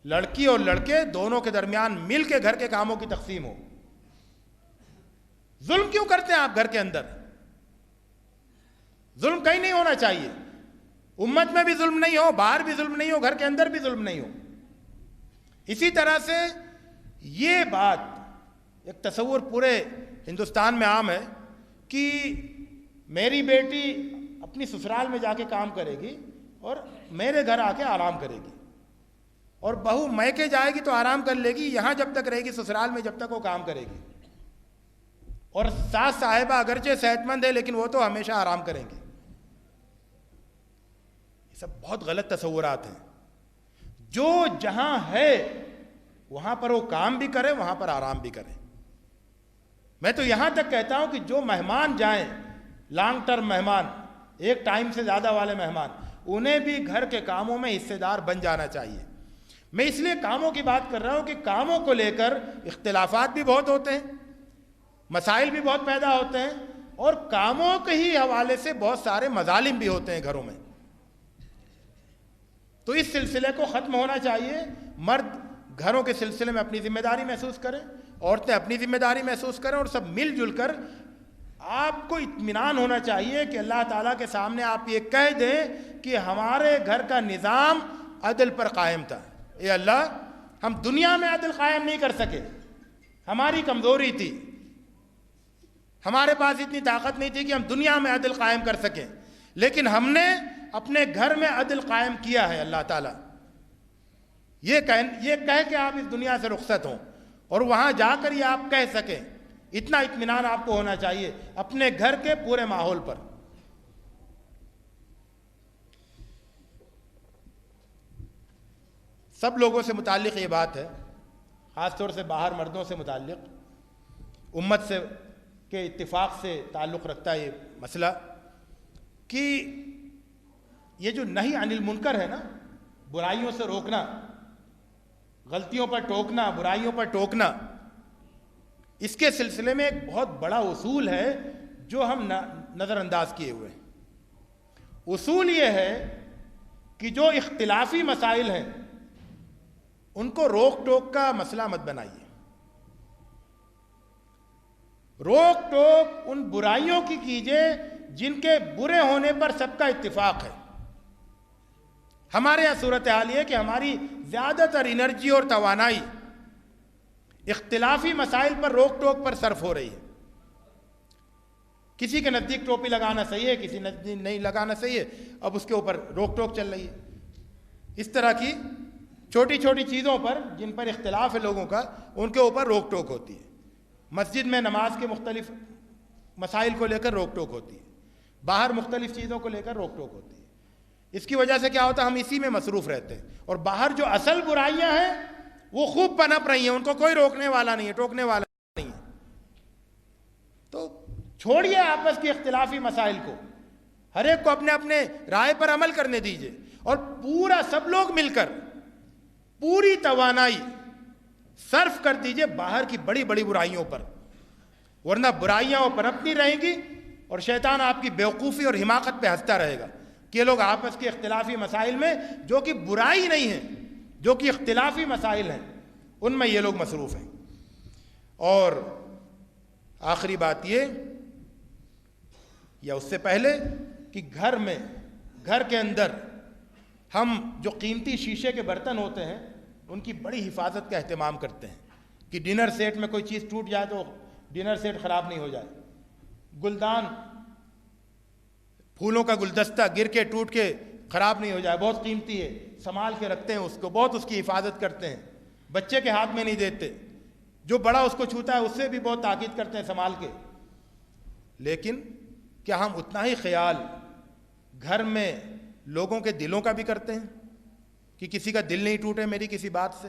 لڑکی اور لڑکے دونوں کے درمیان مل کے گھر کے کاموں کی تقسیم ہو. ظلم کیوں کرتے ہیں آپ گھر کے اندر؟ ظلم کہیں نہیں ہونا چاہیے. امت میں بھی ظلم نہیں ہو، باہر بھی ظلم نہیں ہو، گھر کے اندر بھی ظلم نہیں ہو. اسی طرح سے یہ بات ایک تصور پورے ہندوستان میں عام ہے کہ میری بیٹی اپنی سسرال میں جا کے کام کرے گی اور میرے گھر آ کے آرام کرے گی، اور بہو میکے جائے گی تو آرام کر لے گی، یہاں جب تک رہے گی سسرال میں جب تک وہ کام کرے گی. اور ساس صاحبہ اگرچہ صحت مند ہے لیکن وہ تو ہمیشہ آرام کریں گی. یہ سب بہت غلط تصورات ہیں. جو جہاں ہے وہاں پر وہ کام بھی کرے، وہاں پر آرام بھی کرے. میں تو یہاں تک کہتا ہوں کہ جو مہمان جائیں، لانگ ٹرم مہمان، ایک ٹائم سے زیادہ والے مہمان، انہیں بھی گھر کے کاموں میں حصے دار بن جانا چاہیے. میں اس لیے کاموں کی بات کر رہا ہوں کہ کاموں کو لے کر اختلافات بھی بہت ہوتے ہیں، مسائل بھی بہت پیدا ہوتے ہیں، اور کاموں کے ہی حوالے سے بہت سارے مظالم بھی ہوتے ہیں گھروں میں. تو اس سلسلے کو ختم ہونا چاہیے. مرد گھروں کے سلسلے میں اپنی ذمہ داری محسوس کریں، عورتیں اپنی ذمہ داری محسوس کریں، اور سب مل جل کر. آپ کو اطمینان ہونا چاہیے کہ اللہ تعالیٰ کے سامنے آپ یہ کہہ دیں کہ ہمارے گھر کا نظام عدل پر قائم تھا. اے اللہ، ہم دنیا میں عدل قائم نہیں کر سکے، ہماری کمزوری تھی، ہمارے پاس اتنی طاقت نہیں تھی کہ ہم دنیا میں عدل قائم کر سکیں، لیکن ہم نے اپنے گھر میں عدل قائم کیا ہے. اللہ تعالیٰ یہ کہہ کے آپ اس دنیا سے رخصت ہوں، اور وہاں جا کر یہ آپ کہہ سکیں. اتنا اطمینان آپ کو ہونا چاہیے اپنے گھر کے پورے ماحول پر. سب لوگوں سے متعلق یہ بات ہے، خاص طور سے باہر مردوں سے متعلق، امت سے کے اتفاق سے تعلق رکھتا ہے یہ مسئلہ، کہ یہ جو نہی عن المنکر ہے نا، برائیوں سے روکنا، غلطیوں پر ٹوکنا، برائیوں پر ٹوکنا، اس کے سلسلے میں ایک بہت بڑا اصول ہے جو ہم نظر انداز کیے ہوئے ہیں. اصول یہ ہے کہ جو اختلافی مسائل ہیں ان کو روک ٹوک کا مسئلہ مت بنائیے. روک ٹوک ان برائیوں کی کیجئے جن کے برے ہونے پر سب کا اتفاق ہے. ہمارے یہاں صورتحال یہ کہ ہماری زیادہ تر انرجی اور توانائی اختلافی مسائل پر روک ٹوک پر صرف ہو رہی ہے. کسی کے نزدیک ٹوپی لگانا صحیح ہے، کسی نزدیک نہیں لگانا صحیح ہے، اب اس کے اوپر روک ٹوک چل رہی ہے. اس طرح کی چھوٹی چھوٹی چیزوں پر جن پر اختلاف ہے لوگوں کا، ان کے اوپر روک ٹوک ہوتی ہے. مسجد میں نماز کے مختلف مسائل کو لے کر روک ٹوک ہوتی ہے، باہر مختلف چیزوں کو لے کر روک ٹوک ہوتی ہے. اس کی وجہ سے کیا ہوتا ہے، ہم اسی میں مصروف رہتے ہیں، اور باہر جو اصل برائیاں ہیں وہ خوب پنپ رہی ہیں، ان کو کوئی روکنے والا نہیں ہے، ٹوکنے والا نہیں ہے. تو چھوڑیے آپس کے اختلافی مسائل کو، ہر ایک کو اپنے اپنے رائے پر عمل کرنے دیجئے، اور پورا سب لوگ مل کر پوری توانائی صرف کر دیجئے باہر کی بڑی بڑی برائیوں پر، ورنہ برائیاں وہ پنپتی رہیں گی اور شیطان آپ کی بیوقوفی اور حماقت پہ ہنستا رہے گا کہ یہ لوگ آپس کے اختلافی مسائل میں، جو کہ برائی نہیں ہے، جو کہ اختلافی مسائل ہیں، ان میں یہ لوگ مصروف ہیں. اور آخری بات یہ، یا اس سے پہلے، کہ گھر میں، گھر کے اندر ہم جو قیمتی شیشے کے برتن ہوتے ہیں ان کی بڑی حفاظت کا اہتمام کرتے ہیں کہ ڈنر سیٹ میں کوئی چیز ٹوٹ جائے تو ڈنر سیٹ خراب نہیں ہو جائے. گلدان، پھولوں کا گلدستہ گر کے ٹوٹ کے خراب نہیں ہو جائے، بہت قیمتی ہے، سنبھال کے رکھتے ہیں اس کو، بہت اس کی حفاظت کرتے ہیں. بچے کے ہاتھ میں نہیں دیتے، جو بڑا اس کو چھوتا ہے اس سے بھی بہت تاکید کرتے ہیں سنبھال کے. لیکن کیا ہم اتنا ہی خیال گھر میں لوگوں کے دلوں کا بھی کرتے ہیں کہ کسی کا دل نہیں ٹوٹے میری کسی بات سے؟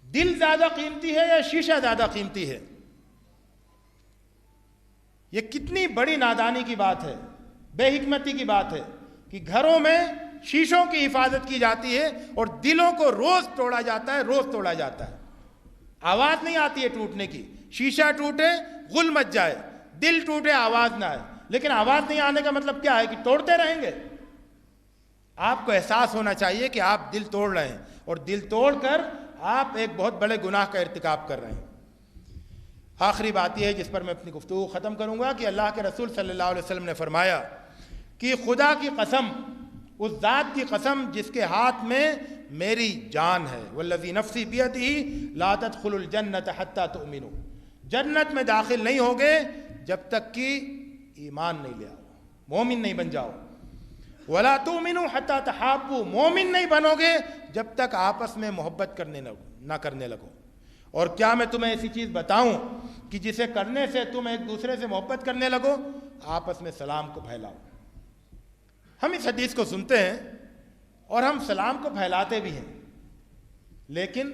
دل زیادہ قیمتی ہے یا شیشہ زیادہ قیمتی ہے؟ یہ کتنی بڑی نادانی کی بات ہے، بے حکمتی کی بات ہے کہ گھروں میں شیشوں کی حفاظت کی جاتی ہے اور دلوں کو روز توڑا جاتا ہے، روز توڑا جاتا ہے. آواز نہیں آتی ہے ٹوٹنے کی، شیشہ ٹوٹے غل مچ جائے، دل ٹوٹے آواز نہ آئے. لیکن آواز نہیں آنے کا مطلب کیا ہے کہ توڑتے رہیں گے؟ آپ کو احساس ہونا چاہیے کہ آپ دل توڑ رہے ہیں اور دل توڑ کر آپ ایک بہت بڑے گناہ کا ارتکاب کر رہے ہیں. آخری بات یہ ہے جس پر میں اپنی گفتگو ختم کروں گا کہ اللہ کے رسول صلی اللہ علیہ وسلم نے فرمایا کہ خدا کی قسم، اس ذات کی قسم جس کے ہاتھ میں میری جان ہے، والذی نفسی بیدہ لا تدخلوا الجنۃ حتی تؤمنوا، جنت میں داخل نہیں ہوگے جب تک کہ ایمان نہیں لے آؤ، مومن نہیں بن جاؤ. ولا تؤمنوا حتی تحابوا، مومن نہیں بنو گے جب تک آپس میں محبت نہ کرنے لگو. اور کیا میں تمہیں ایسی چیز بتاؤں کہ جسے کرنے سے تم ایک دوسرے سے محبت کرنے لگو؟ آپس میں سلام کو پھیلاؤ. ہم اس حدیث کو سنتے ہیں اور ہم سلام کو پھیلاتے بھی ہیں، لیکن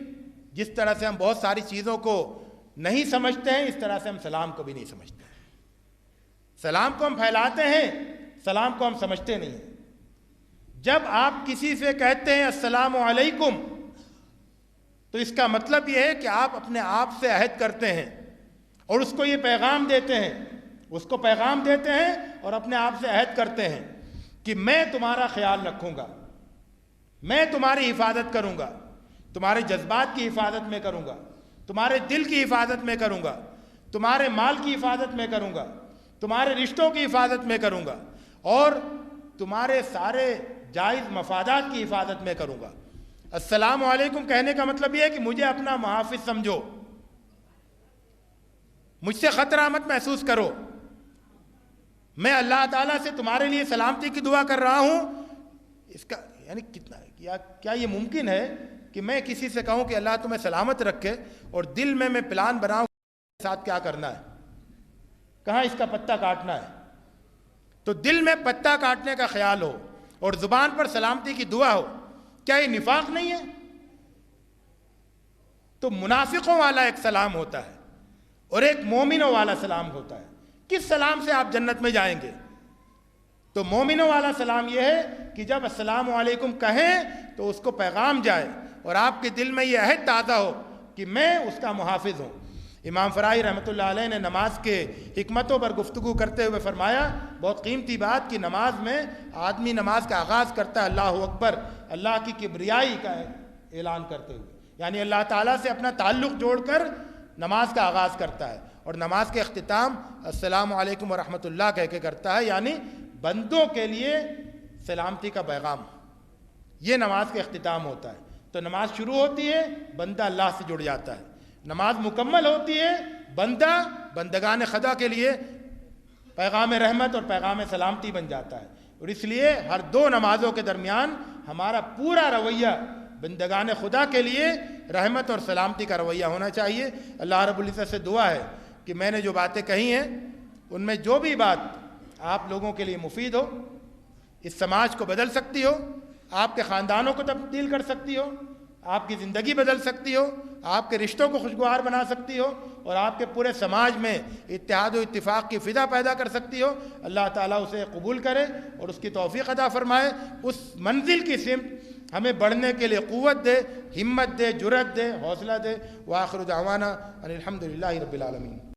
جس طرح سے ہم بہت ساری چیزوں کو نہیں سمجھتے ہیں اس طرح سے ہم سلام کو بھی نہیں سمجھتے. سلام کو ہم پھیلاتے ہیں، سلام کو ہم سمجھتے نہیں ہیں. جب آپ کسی سے کہتے ہیں السلام علیکم تو اس کا مطلب یہ ہے کہ آپ اپنے آپ سے عہد کرتے ہیں اور اس کو یہ پیغام دیتے ہیں، اس کو پیغام دیتے ہیں اور اپنے آپ سے عہد کرتے ہیں کہ میں تمہارا خیال رکھوں گا، میں تمہاری حفاظت کروں گا، تمہارے جذبات کی حفاظت میں کروں گا، تمہارے دل کی حفاظت میں کروں گا، تمہارے مال کی حفاظت میں کروں گا، تمہارے رشتوں کی حفاظت میں کروں گا اور تمہارے سارے جائز مفادات کی حفاظت میں کروں گا. السلام علیکم کہنے کا مطلب یہ ہے کہ مجھے اپنا محافظ سمجھو، مجھ سے خطرہ مت محسوس کرو، میں اللہ تعالیٰ سے تمہارے لیے سلامتی کی دعا کر رہا ہوں. اس کا یعنی کیا یہ ممکن ہے کہ میں کسی سے کہوں کہ اللہ تمہیں سلامت رکھے اور دل میں پلان بناؤں کے ساتھ کیا کرنا ہے، کہاں اس کا پتہ کاٹنا ہے؟ تو دل میں پتہ کاٹنے کا خیال ہو اور زبان پر سلامتی کی دعا ہو، کیا یہ نفاق نہیں ہے؟ تو منافقوں والا ایک سلام ہوتا ہے اور ایک مومنوں والا سلام ہوتا ہے. کس سلام سے آپ جنت میں جائیں گے؟ تو مومنوں والا سلام یہ ہے کہ جب السلام علیکم کہیں تو اس کو پیغام جائے اور آپ کے دل میں یہ عہد تازہ ہو کہ میں اس کا محافظ ہوں. امام فرائی رحمۃ اللہ علیہ نے نماز کے حکمتوں پر گفتگو کرتے ہوئے فرمایا، بہت قیمتی بات، کہ نماز میں آدمی نماز کا آغاز کرتا ہے اللہ اکبر، اللہ کی کبریائی کا اعلان کرتے ہوئے، یعنی اللہ تعالیٰ سے اپنا تعلق جوڑ کر نماز کا آغاز کرتا ہے، اور نماز کے اختتام السلام علیکم ورحمۃ اللہ کہہ کے کرتا ہے، یعنی بندوں کے لیے سلامتی کا پیغام. یہ نماز کا اختتام ہوتا ہے. تو نماز شروع ہوتی ہے، بندہ اللہ سے جڑ جاتا ہے. نماز مکمل ہوتی ہے، بندہ بندگان خدا کے لیے پیغام رحمت اور پیغام سلامتی بن جاتا ہے. اور اس لیے ہر دو نمازوں کے درمیان ہمارا پورا رویہ بندگان خدا کے لیے رحمت اور سلامتی کا رویہ ہونا چاہیے. اللہ رب العزت سے دعا ہے کہ میں نے جو باتیں کہی ہیں ان میں جو بھی بات آپ لوگوں کے لیے مفید ہو، اس سماج کو بدل سکتی ہو، آپ کے خاندانوں کو تبدیل کر سکتی ہو، آپ کی زندگی بدل سکتی ہو، آپ کے رشتوں کو خوشگوار بنا سکتی ہو اور آپ کے پورے سماج میں اتحاد و اتفاق کی فضا پیدا کر سکتی ہو، اللہ تعالیٰ اسے قبول کرے اور اس کی توفیق عطا فرمائے. اس منزل کی سمت ہمیں بڑھنے کے لیے قوت دے، ہمت دے، جرأت دے، حوصلہ دے. وآخر دعوانا ان الحمد للہ رب العالمین.